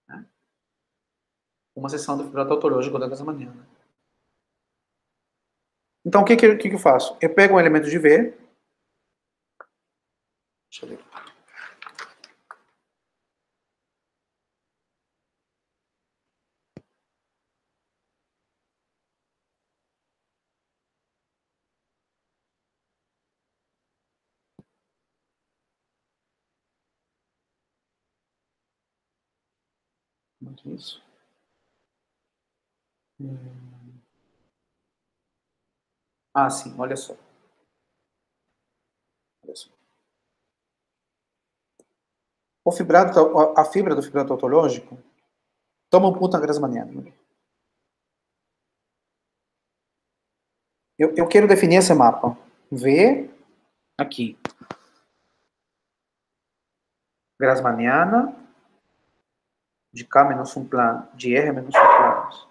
Né? Uma seção do fibrado tautológico da Grassmanniana. Então, o que eu faço? Eu pego um elemento de V. Deixa eu ver. Como é que é isso? Ah, sim, olha só. Olha só. A fibra do fibrado tautológico toma um ponto na Grassmanniana. Eu quero definir esse mapa. V, aqui. Grassmanniana, de K menos 1 plano, de R menos 1 planos.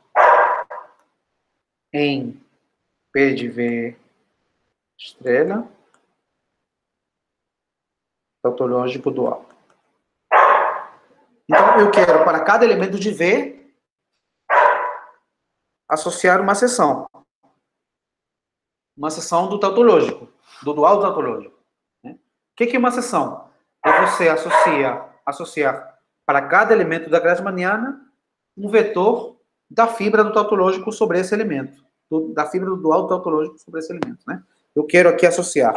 Em P de V estrela, tautológico dual. Então, eu quero, para cada elemento de V, associar uma seção. Uma seção do tautológico, do dual tautológico. O que é uma seção? É você associar para cada elemento da Grassmanniana um vetor da fibra do tautológico sobre esse elemento. Da fibra do dual tautológico sobre esse elemento. Né? Eu quero aqui associar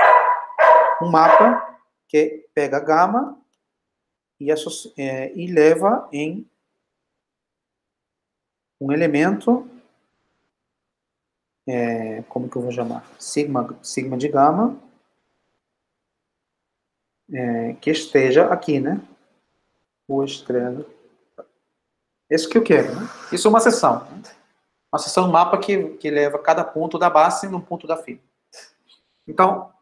um mapa que pega gama e leva em um elemento, como que eu vou chamar? Sigma de gama, que esteja aqui, né? O estrela. Esse que eu quero, né? Isso é uma seção. Né? Uma seção, um mapa que leva cada ponto da base num ponto da fibra. Então,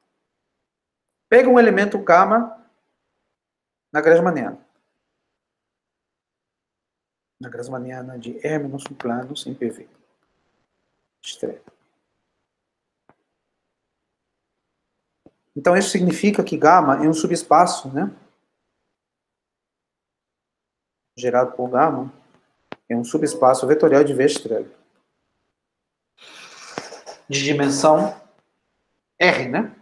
pega um elemento gama na Grassmanniana. Na Grassmanniana de R-1 planos em PV. Estrela. Então, isso significa que gama é um subespaço, né? Gerado por gama, é um subespaço vetorial de V estrela. De dimensão R, né?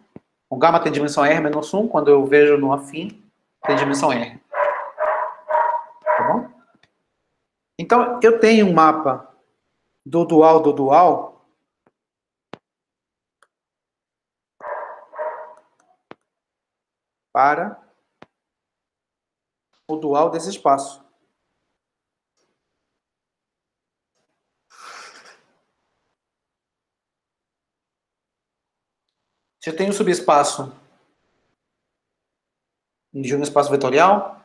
O gama tem dimensão R menos 1, quando eu vejo no afim, tem dimensão R. Tá bom? Então, eu tenho um mapa do dual para o dual desse espaço. Se eu tenho um subespaço de um espaço vetorial,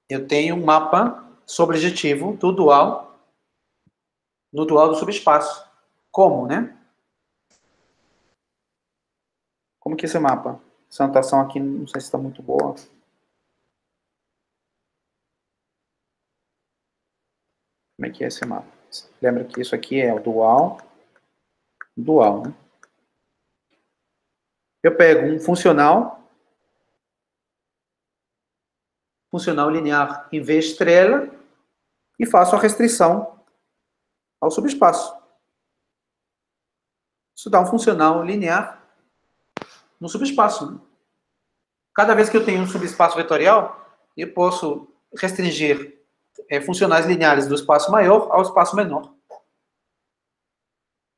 eu tenho um mapa sobrejetivo do dual no dual do subespaço. Como, né? Como que é esse mapa? Essa anotação aqui não sei se está muito boa. Como é que é esse mapa? Lembra que isso aqui é o dual, né? Eu pego um funcional linear em V estrela e faço a restrição ao subespaço. Isso dá um funcional linear no subespaço. Né? Cada vez que eu tenho um subespaço vetorial, eu posso restringir funcionais lineares do espaço maior ao espaço menor.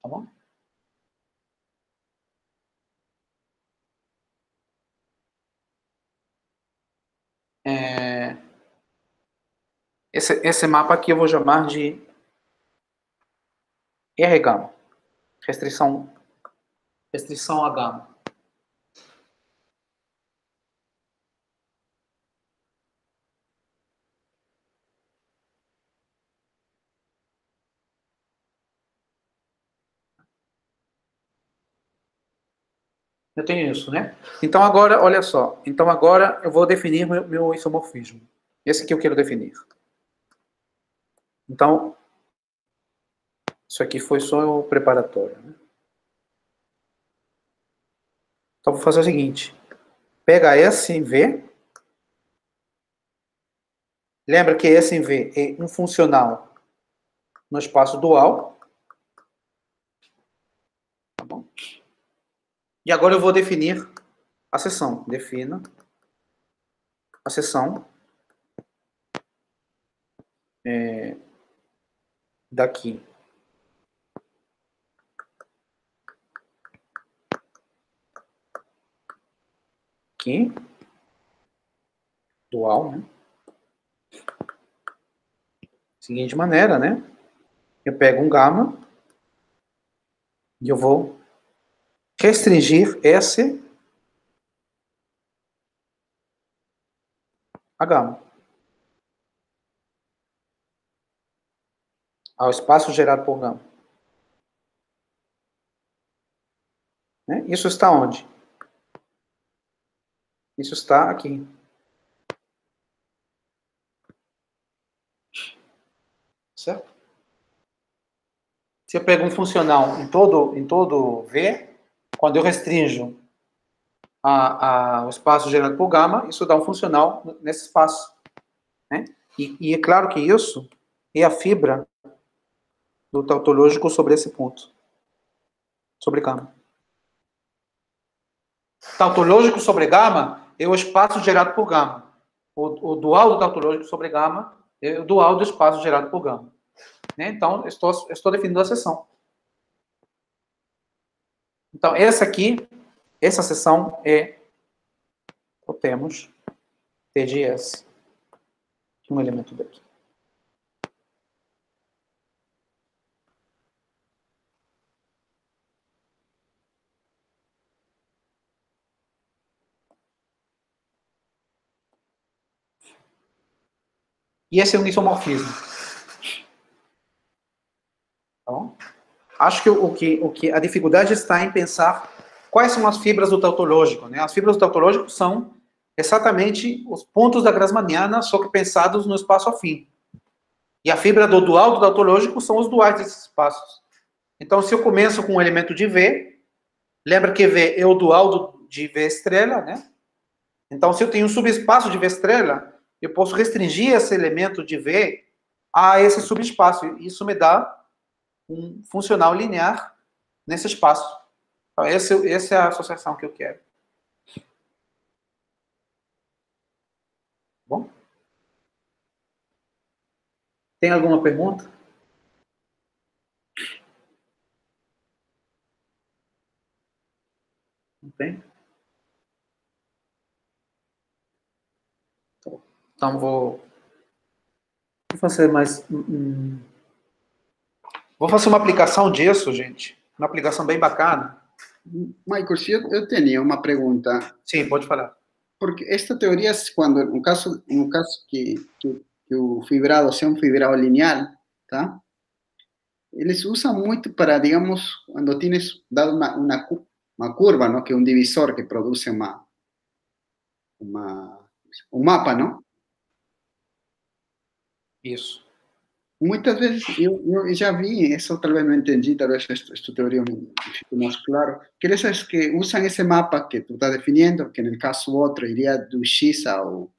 Tá bom? Esse mapa aqui eu vou chamar de R-gama. Restrição a gama. Eu tenho isso, né? Então agora, olha só. Então agora eu vou definir meu isomorfismo. Esse que eu quero definir. Então, isso aqui foi só o preparatório. Né? Então vou fazer o seguinte. Pega S em V. Lembra que S em V é um funcional no espaço dual. Tá bom? E agora eu vou definir a seção. Defina a seção daqui. Aqui. Dual, né? Seguinte maneira, né? Eu pego um gama E eu vou restringir esse a gama ao espaço gerado por gama. Né? Isso está onde? Isso está aqui. Certo? Se eu pego um funcional em todo V, quando eu restringo o espaço gerado por gama, isso dá um funcional nesse espaço. Né? E é claro que isso é a fibra do tautológico sobre esse ponto. Sobre gama. Tautológico sobre gama é o espaço gerado por gama. O dual do tautológico sobre gama é o dual do espaço gerado por gama. Né? Então, estou definindo a seção. Então, essa seção temos TGS. Um elemento daqui. E esse é um isomorfismo. Então, acho que a dificuldade está em pensar quais são as fibras do tautológico. Né? As fibras do tautológico são exatamente os pontos da Grassmanniana, só que pensados no espaço afim. E a fibra do dual do tautológico são os duais desses espaços. Então, se eu começo com um elemento de V, lembra que V é o dual de V estrela, né? Então, se eu tenho um subespaço de V estrela, eu posso restringir esse elemento de V a esse subespaço. Isso me dá um funcional linear nesse espaço. Então, essa é a associação que eu quero. Bom? Tem alguma pergunta? Não tem? Então, vou fazer mais... Vou fazer uma aplicação disso, gente. Uma aplicação bem bacana. Michael, si eu tenía una pregunta. Sim, pode falar. Porque esta teoría es cuando, en un caso que o fibrado sea un fibrado lineal, ¿tá? Eles usam muito para, digamos, quando tienes dado uma curva, ¿no? Que é um divisor que produz um mapa, não? Isso. Muitas vezes eu já vi, isso talvez não entendi, talvez esta teoria fique mais claro, que eles que usam esse mapa que tu estás definindo, que no caso outro iria do X ao...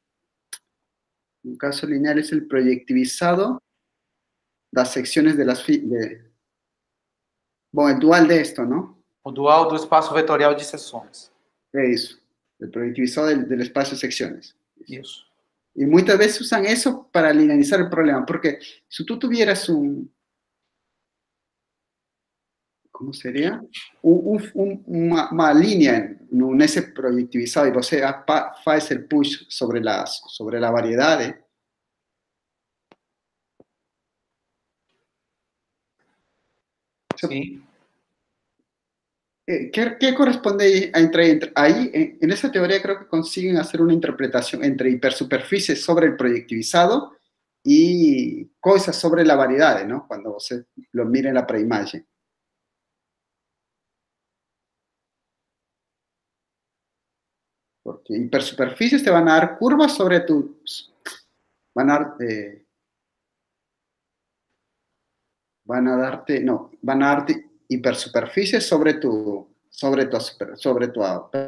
No caso lineal es el proyectivizado das secciones de las... Bom, el dual de esto, ¿no? O dual do espaço vetorial de seções. É isso. El proyectivizado del espacio de secciones. Isso. Y muchas veces usan eso para linealizar el problema, porque si tú tuvieras ¿cómo sería? Una línea en ese proyectivizado y você faz el push sobre la variedad. Sim. ¿Qué corresponde entre ahí? En esa teoría creo que consiguen hacer una interpretación entre hipersuperficies sobre el proyectivizado y cosas sobre la variedad, ¿no? Cuando se lo mira en la preimagen. Porque hipersuperficies te van a dar curvas sobre tus... van a darte hipersuperficies sobre tu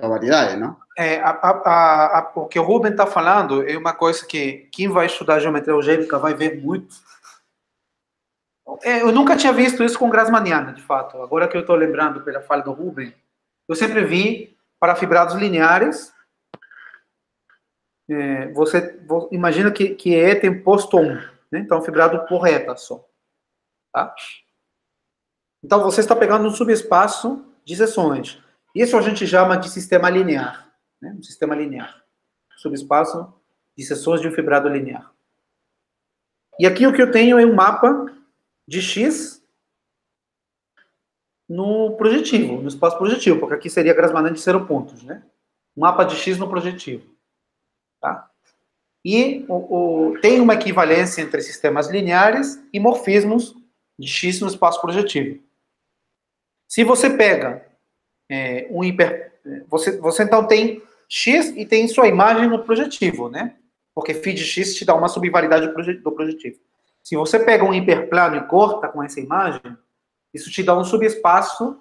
variedade, não? O que o Ruben está falando é uma coisa que quem vai estudar geometria algébrica vai ver muito. Eu nunca tinha visto isso com Grassmanniana, de fato. Agora que eu estou lembrando pela fala do Ruben, eu sempre vi para fibrados lineares. Você imagina que E tem posto 1, né? Então fibrado por reta só. Tá? Então, você está pegando um subespaço de seções. Isso a gente chama de sistema linear. Né? Um sistema linear. Subespaço de seções de um fibrado linear. E aqui o que eu tenho é um mapa de X no projetivo, no espaço projetivo, porque aqui seria Grassmann de 0 pontos, né? Mapa de X no projetivo. Tá? E tem uma equivalência entre sistemas lineares e morfismos de X no espaço projetivo. Se você pega você então tem X e tem sua imagem no projetivo, né? Porque φ de X te dá uma subvalidade do projetivo. Se você pega um hiperplano e corta com essa imagem, isso te dá um subespaço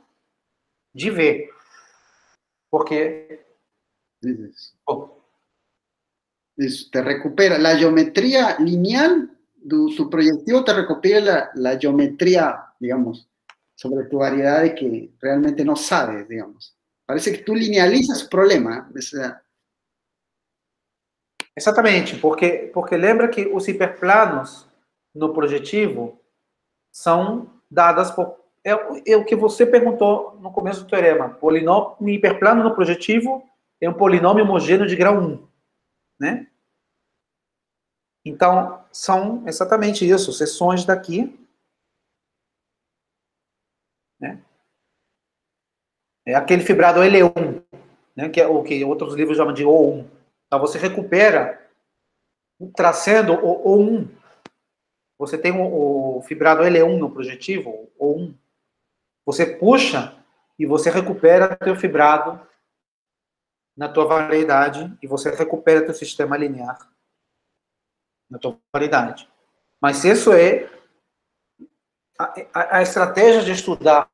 de V. Porque... Isso te recupera a geometria lineal do projetivo, te recupera a geometria, digamos, sobre tu variedade que realmente não sabes, digamos. Parece que tu linealizas o problema. Exatamente, porque lembra que os hiperplanos no projetivo são dadas por... É o que você perguntou no começo do teorema. Um hiperplano no projetivo é um polinômio homogêneo de grau 1. Né? Então, são exatamente isso, seções daqui. Né? É aquele fibrado L1, né? Que é o que outros livros chamam de O1. Então, você recupera, tracendo o O1. Você tem o fibrado L1 no projetivo, O1. Você puxa e você recupera teu fibrado na tua variedade e você recupera teu sistema linear na tua variedade. Mas isso é a estratégia de estudar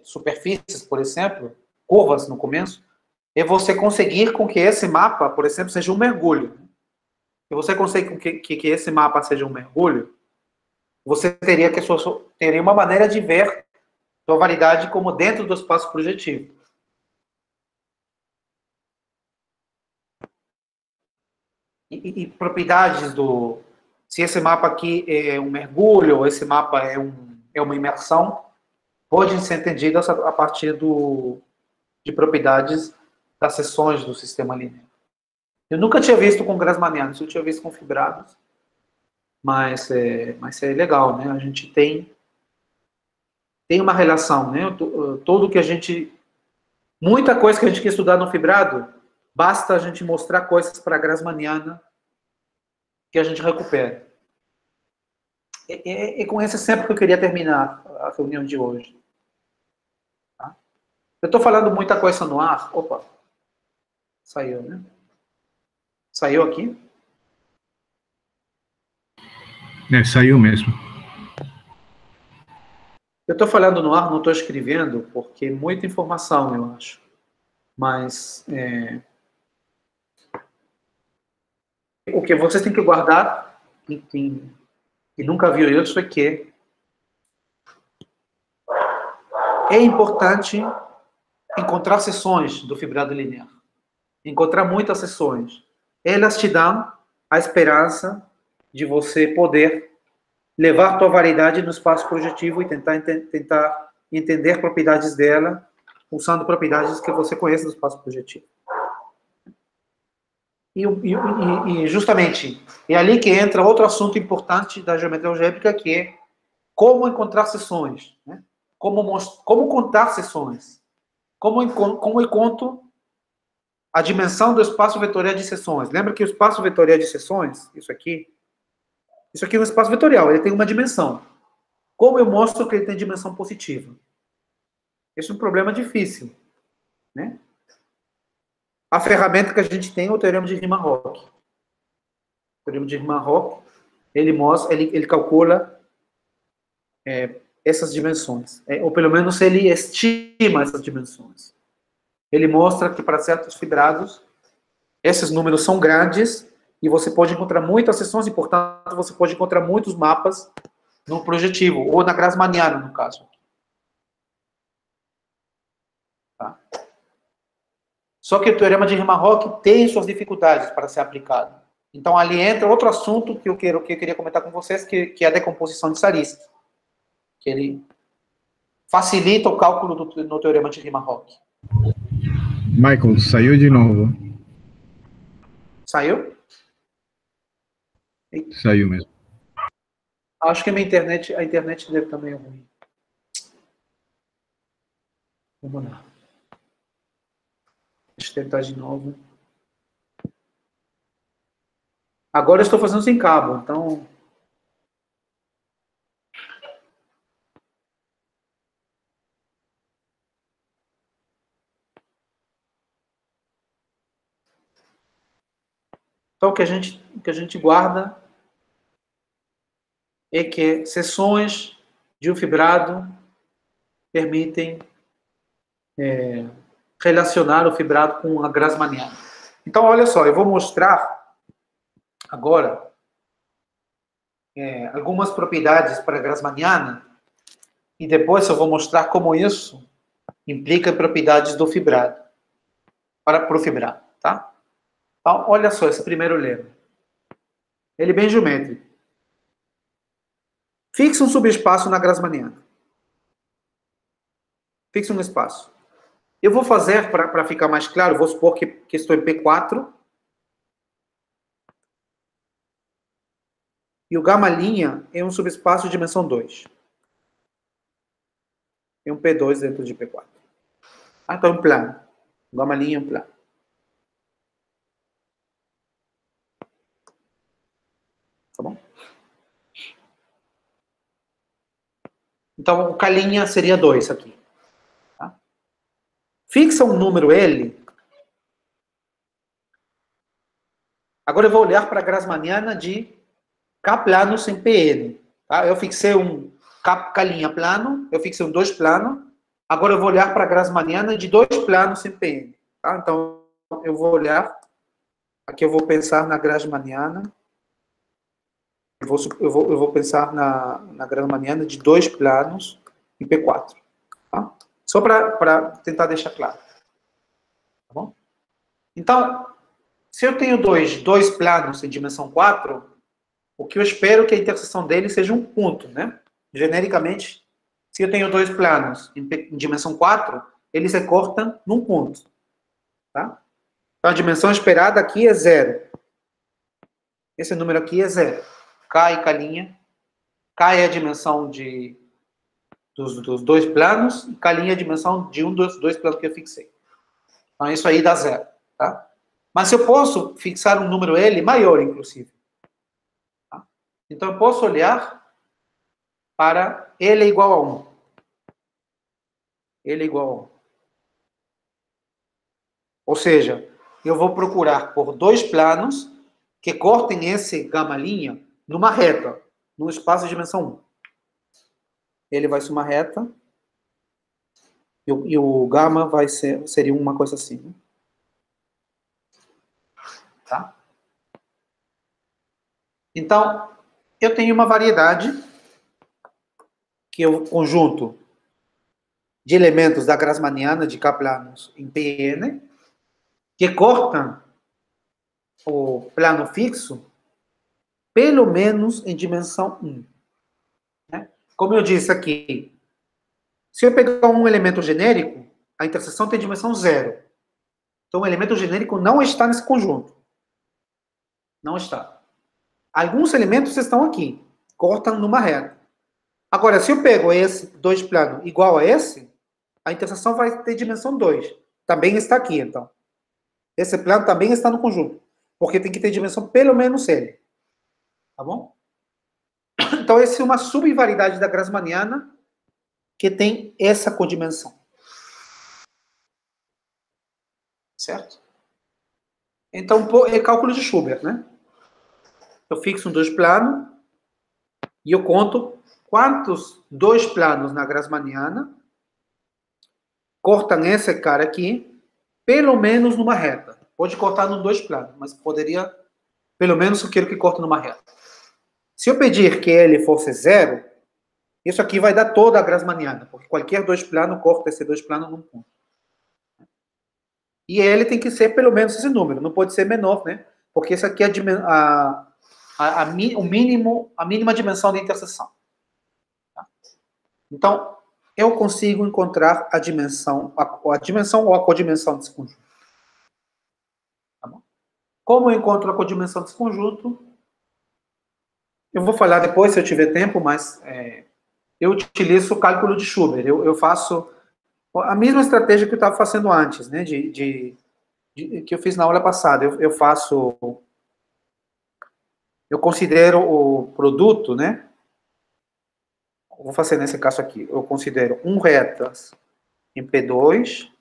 superfícies, por exemplo, curvas no começo, é você conseguir com que esse mapa, por exemplo, seja um mergulho. Se você consegue com que esse mapa seja um mergulho, você teria uma maneira de ver sua variedade como dentro do espaço projetivo. E propriedades se esse mapa aqui é um mergulho, ou esse mapa é uma imersão, podem ser entendidas a partir de propriedades das seções do sistema linear. Eu nunca tinha visto com grassmannianos, eu tinha visto com fibrados, mas é legal, né? A gente tem uma relação, né? Tudo que a gente... Muita coisa que a gente quer estudar no fibrado, basta a gente mostrar coisas para a grassmanniana que a gente recupera. E com esse sempre que eu queria terminar a reunião de hoje. Tá? Eu estou falando muita coisa no ar. Opa, saiu, né? Saiu aqui? Saiu mesmo. Eu estou falando no ar, não estou escrevendo, porque é muita informação, eu acho. Mas o que vocês têm que guardar, e nunca viu isso, é que é importante encontrar seções do fibrado linear. Encontrar muitas seções. Elas te dão a esperança de você poder levar tua variedade no espaço projetivo e tentar entender propriedades dela, usando propriedades que você conhece do espaço projetivo. E justamente, é ali que entra outro assunto importante da geometria algébrica, que é como encontrar seções, né? Como contar seções. Como eu conto a dimensão do espaço vetorial de seções. Lembra que o espaço vetorial de seções, isso aqui é um espaço vetorial, ele tem uma dimensão. Como eu mostro que ele tem dimensão positiva? Esse é um problema difícil, né? A ferramenta que a gente tem é o teorema de Riemann-Roch. O teorema de Riemann-Roch, ele calcula essas dimensões, ou pelo menos ele estima essas dimensões. Ele mostra que para certos fibrados, esses números são grandes e você pode encontrar muitas seções e, portanto, você pode encontrar muitos mapas no projetivo, ou na grassmanniana, no caso. Tá? Só que o teorema de Riemann-Roch tem suas dificuldades para ser aplicado. Então, ali entra outro assunto que eu queria comentar com vocês, que é a decomposição de Zariski. Que ele facilita o cálculo no teorema de Riemann-Roch. Michael, saiu de novo. Saiu? Saiu mesmo. Acho que a internet dele também é ruim. Vamos lá. Deixa eu tentar de novo. Agora eu estou fazendo sem cabo, então... Então, o que a gente guarda é que seções de um fibrado permitem relacionar o fibrado com a Grassmanniana. Então, olha só, eu vou mostrar agora algumas propriedades para a Grassmanniana e depois eu vou mostrar como isso implica propriedades do fibrado, para o fibrado, tá? Então, olha só esse primeiro lema. Ele é bem geométrico. Fixa um subespaço na Grassmanniana. Fixa um espaço. Eu vou fazer, para ficar mais claro, vou supor que estou em P4. E o gama linha é um subespaço de dimensão 2. É um P2 dentro de P4. Então é um plano. O gama linha é um plano. Tá bom? Então o K' seria 2 aqui. Tá? Fixa um número L. Agora eu vou olhar para a Grassmanniana de K plano sem PN. Tá? Eu fixei um K' plano, eu fixei um 2 plano. Agora eu vou olhar para a Grassmanniana de 2 planos sem PN. Tá? Então eu vou olhar. Aqui eu vou pensar na Grassmanniana. Eu vou pensar na Grassmanniana de 2 planos em P4. Tá? Só para tentar deixar claro. Tá bom? Então, se eu tenho dois planos em dimensão 4, o que eu espero é que a interseção deles seja um ponto, né? Genericamente, se eu tenho 2 planos em dimensão 4, eles se cortam num ponto. Tá? Então, a dimensão esperada aqui é 0. Esse número aqui é 0. K e K'. K é a dimensão dos 2 planos, e K' é a dimensão de um dos 2 planos que eu fixei. Então, isso aí dá 0. Tá? Mas eu posso fixar um número L maior, inclusive. Tá? Então, eu posso olhar para L igual a 1. L igual a 1. Ou seja, eu vou procurar por 2 planos que cortem esse gama linha numa reta, num espaço de dimensão 1. Ele vai ser uma reta e o gama seria uma coisa assim. Né? Tá? Então, eu tenho uma variedade, que é o conjunto de elementos da Grassmanniana de K-planos em Pn, que cortam o plano fixo pelo menos em dimensão 1. Né? Como eu disse aqui, se eu pegar um elemento genérico, a interseção tem dimensão 0. Então, o elemento genérico não está nesse conjunto. Não está. Alguns elementos estão aqui, cortam numa reta. Agora, se eu pego esse 2 plano igual a esse, a interseção vai ter dimensão 2. Também está aqui, então. Esse plano também está no conjunto, porque tem que ter dimensão pelo menos L. Tá bom? Então, essa é uma subvariedade da Grassmanniana que tem essa codimensão. Certo? Então, é cálculo de Schubert, né? Eu fixo um 2 plano e eu conto quantos 2 planos na Grassmanniana cortam esse cara aqui, pelo menos numa reta. Pode cortar no 2 planos, mas poderia, pelo menos eu quero que corte numa reta. Se eu pedir que ele fosse 0, isso aqui vai dar toda a Grassmanniana, porque qualquer 2 plano corta esse 2 plano num ponto. E ele tem que ser pelo menos esse número, não pode ser menor, né? Porque isso aqui é a mínima dimensão da interseção. Tá? Então, eu consigo encontrar a dimensão ou a codimensão desse conjunto. Tá bom? Como eu encontro a codimensão desse conjunto? Eu vou falar depois, se eu tiver tempo, mas eu utilizo o cálculo de Schubert. Eu faço A mesma estratégia que eu estava fazendo antes, né? Que eu fiz na aula passada. Eu considero o produto, né? Vou fazer nesse caso aqui. Eu considero um retas em P2.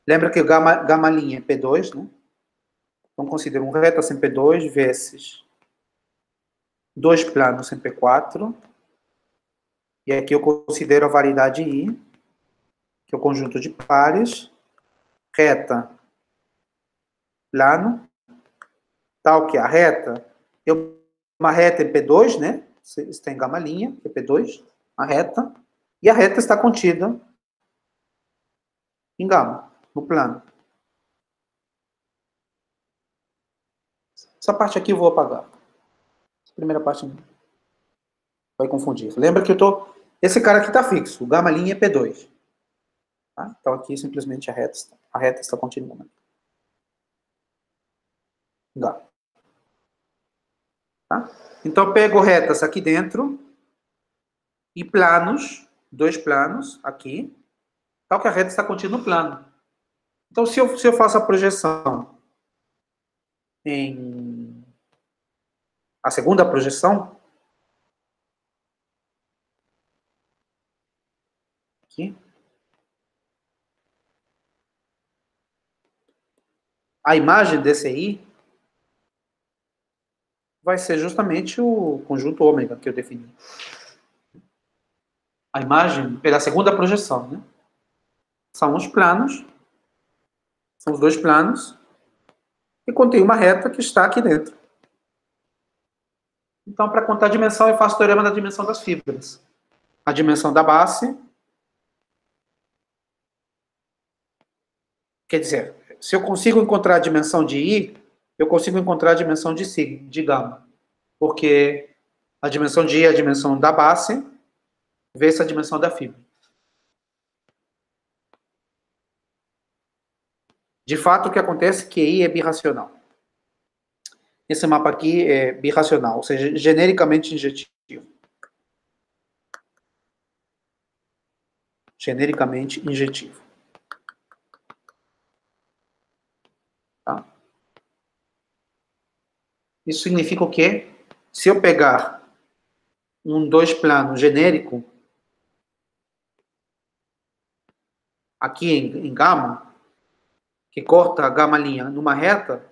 Lembra que o gama linha é P2, né? Então, considero um retas em P2 vezes dois planos em P4. E aqui eu considero a variedade I, que é o conjunto de pares, reta, plano, tal que a reta, uma reta em P2, né? Está em gama linha, que é P2, a reta, e a reta está contida em gama, no plano. Essa parte aqui eu vou apagar. Essa primeira parte vai confundir. Lembra que esse cara aqui está fixo, o gama linha é P2. Tá? Então aqui simplesmente a reta está contida em gama. Gama. Tá? Então eu pego retas aqui dentro e planos, dois planos aqui, tal que a reta está contida no plano. Então se eu faço a projeção a segunda projeção, aqui, a imagem desse I vai ser justamente o conjunto ômega que eu defini. A imagem pela segunda projeção, né? São os planos, são os dois planos, e contém uma reta que está aqui dentro. Então, para contar a dimensão, eu faço o teorema da dimensão das fibras. A dimensão da base, quer dizer, se eu consigo encontrar a dimensão de I, eu consigo encontrar a dimensão de sigma, de gama. Porque a dimensão de I é a dimensão da base, vezes a dimensão da fibra. De fato, o que acontece é que I é birracional. Esse mapa aqui é birracional, ou seja, genericamente injetivo. Genericamente injetivo. Tá? Isso significa o quê? Se eu pegar um dois plano genérico, aqui em gama, que corta a gama linha numa reta,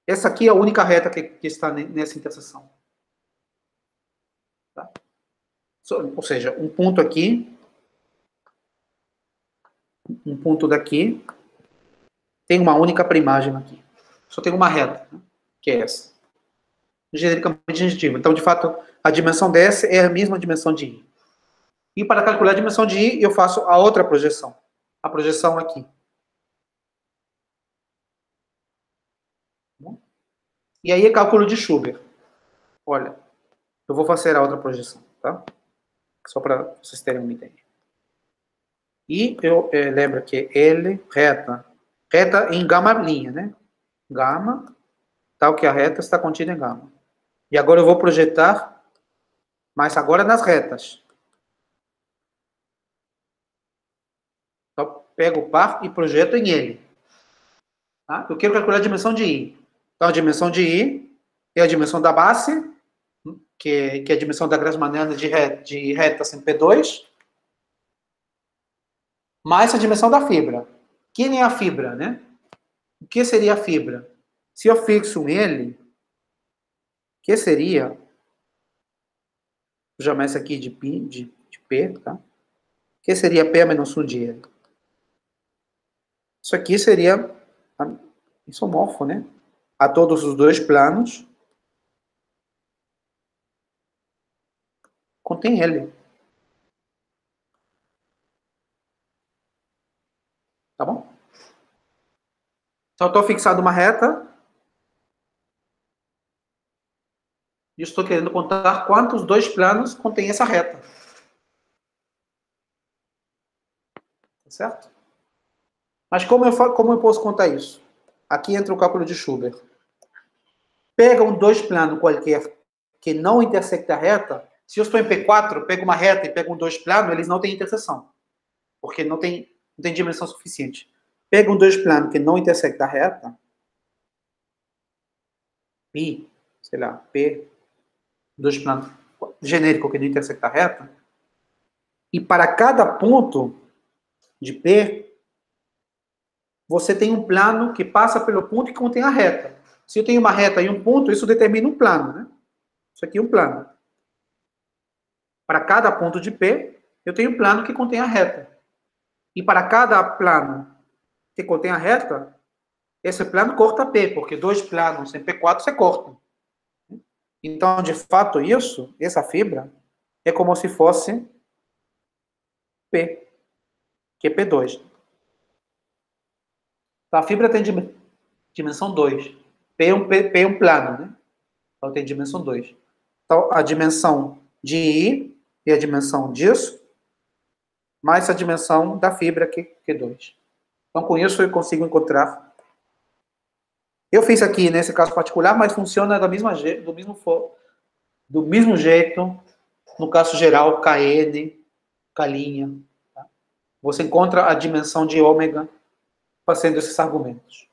essa aqui é a única reta que está nessa interseção. Tá? Ou seja, um ponto aqui, um ponto daqui, tem uma única primagem aqui. Só tem uma reta, né? Que é essa. Genericamente injetiva. Então, de fato, a dimensão dessa é a mesma dimensão de I. E para calcular a dimensão de I, eu faço a outra projeção. A projeção aqui. E aí é cálculo de Schubert. Olha, eu vou fazer a outra projeção, tá? Só para vocês terem uma ideia. E eu lembro que L, reta em gama linha, né? Gama, tal que a reta está contida em gama. E agora eu vou projetar, mas agora nas retas. Então, pego o par e projeto em ele. Tá? Eu quero calcular a dimensão de I. Então, a dimensão de I é a dimensão da base, que é a dimensão da Grassmanniana de retas em P2, mais a dimensão da fibra. Quem é a fibra, né? O que seria a fibra? Se eu fixo ele, o que seria? Vou chamar isso aqui de P, tá? O que seria P menos 1 de L? Isso aqui seria isomorfo, né? A todos os dois planos. Contém L. Tá bom? Então, eu estou fixado uma reta. E estou querendo contar quantos dois planos contém essa reta. Tá certo? Mas como eu posso contar isso? Aqui entra o cálculo de Schubert. Pega um dois plano qualquer que não intersecta a reta. Se eu estou em P4, pego uma reta e pego um dois plano, eles não têm interseção. porque não tem dimensão suficiente. Pega um dois planos que não intersecta a reta, pi, sei lá, P, dois planos genérico que não intersecta a reta, e para cada ponto de P, você tem um plano que passa pelo ponto que contém a reta. Se eu tenho uma reta e um ponto, isso determina um plano, né? Isso aqui é um plano. Para cada ponto de P, eu tenho um plano que contém a reta. E para cada plano que contém a reta, esse plano corta P, porque dois planos em P4 você corta. Então, de fato, essa fibra, é como se fosse P, que é P2. Então, a fibra tem dimensão 2. P é um plano, né? Então, tem dimensão 2. Então, a dimensão de I e a dimensão disso, mais a dimensão da fibra, que é 2. Então, com isso, eu consigo encontrar. Eu fiz aqui nesse caso particular, mas funciona do mesmo jeito no caso geral, KN, K'. Tá? Você encontra a dimensão de ômega fazendo esses argumentos.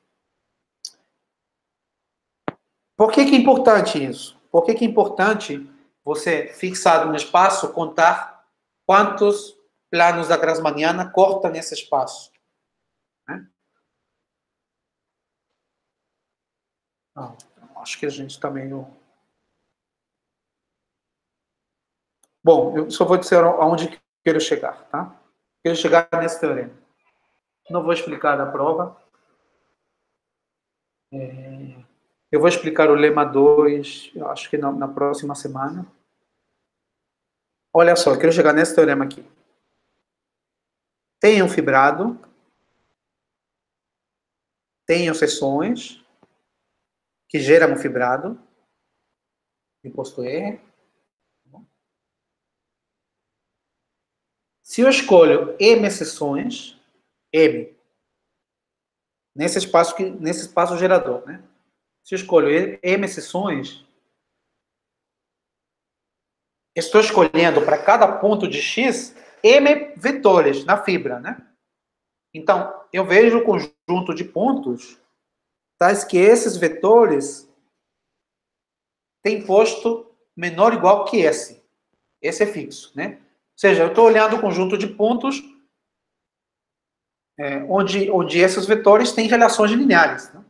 Por que é importante isso? Por que é importante você, fixado no espaço, contar quantos planos da Grassmanniana cortam nesse espaço? Né? Acho que a gente está meio... Bom, eu só vou dizer aonde quero chegar, tá? Quero chegar nesse teorema. Não vou explicar a prova. Eu vou explicar o lema 2, eu acho que na próxima semana. Olha só, eu quero chegar nesse teorema aqui. Tenho fibrado, tenho seções que geram um fibrado, imposto R. Se eu escolho M seções, M, nesse espaço gerador, né? Se eu escolho M seções, estou escolhendo para cada ponto de X M vetores na fibra, né? Então, eu vejo o conjunto de pontos, tais que esses vetores têm posto menor ou igual que esse. Esse é fixo, né? Ou seja, eu estou olhando o conjunto de pontos onde esses vetores têm relações lineares. Né?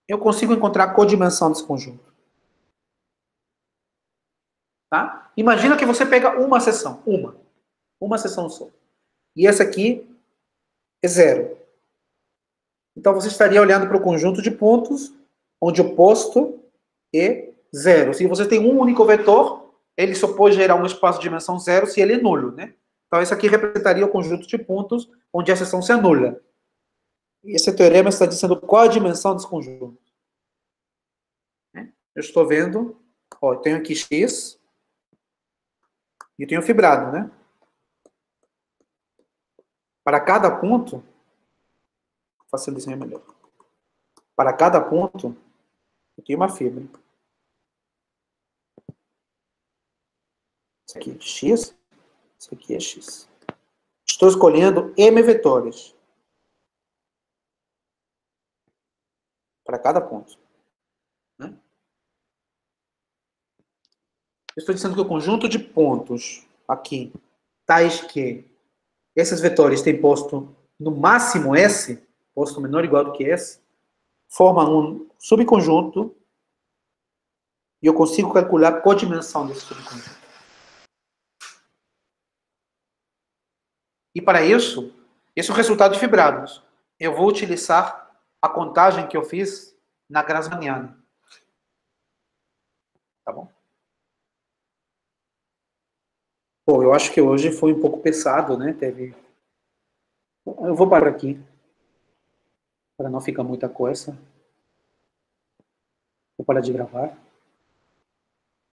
Eu consigo encontrar a codimensão desse conjunto. Tá? Imagina que você pega uma seção, uma seção só. E essa aqui é 0. Então, você estaria olhando para o conjunto de pontos onde o posto é 0. Se você tem um único vetor, ele só pode gerar um espaço de dimensão 0 se ele é nulo, né? Então, esse aqui representaria o conjunto de pontos onde a seção se anula. E esse teorema está dizendo qual a dimensão desse conjunto. Eu estou vendo, eu tenho aqui X e tenho fibrado, né? Para cada ponto, vou fazer o desenho melhor. Para cada ponto, eu tenho uma fibra. Isso aqui é X, isso aqui é X. Estou escolhendo M vetores. Para cada ponto. Né? Estou dizendo que o conjunto de pontos aqui, tais que esses vetores têm posto no máximo S, posto menor ou igual do que S, formam um subconjunto e eu consigo calcular a codimensão desse subconjunto. E para isso, esse é o resultado de fibrados. Eu vou utilizar a contagem que eu fiz na Grassmanniana. Tá bom? Bom, eu acho que hoje foi um pouco pesado, né? Eu vou parar aqui, para não ficar muita coisa. Vou parar de gravar.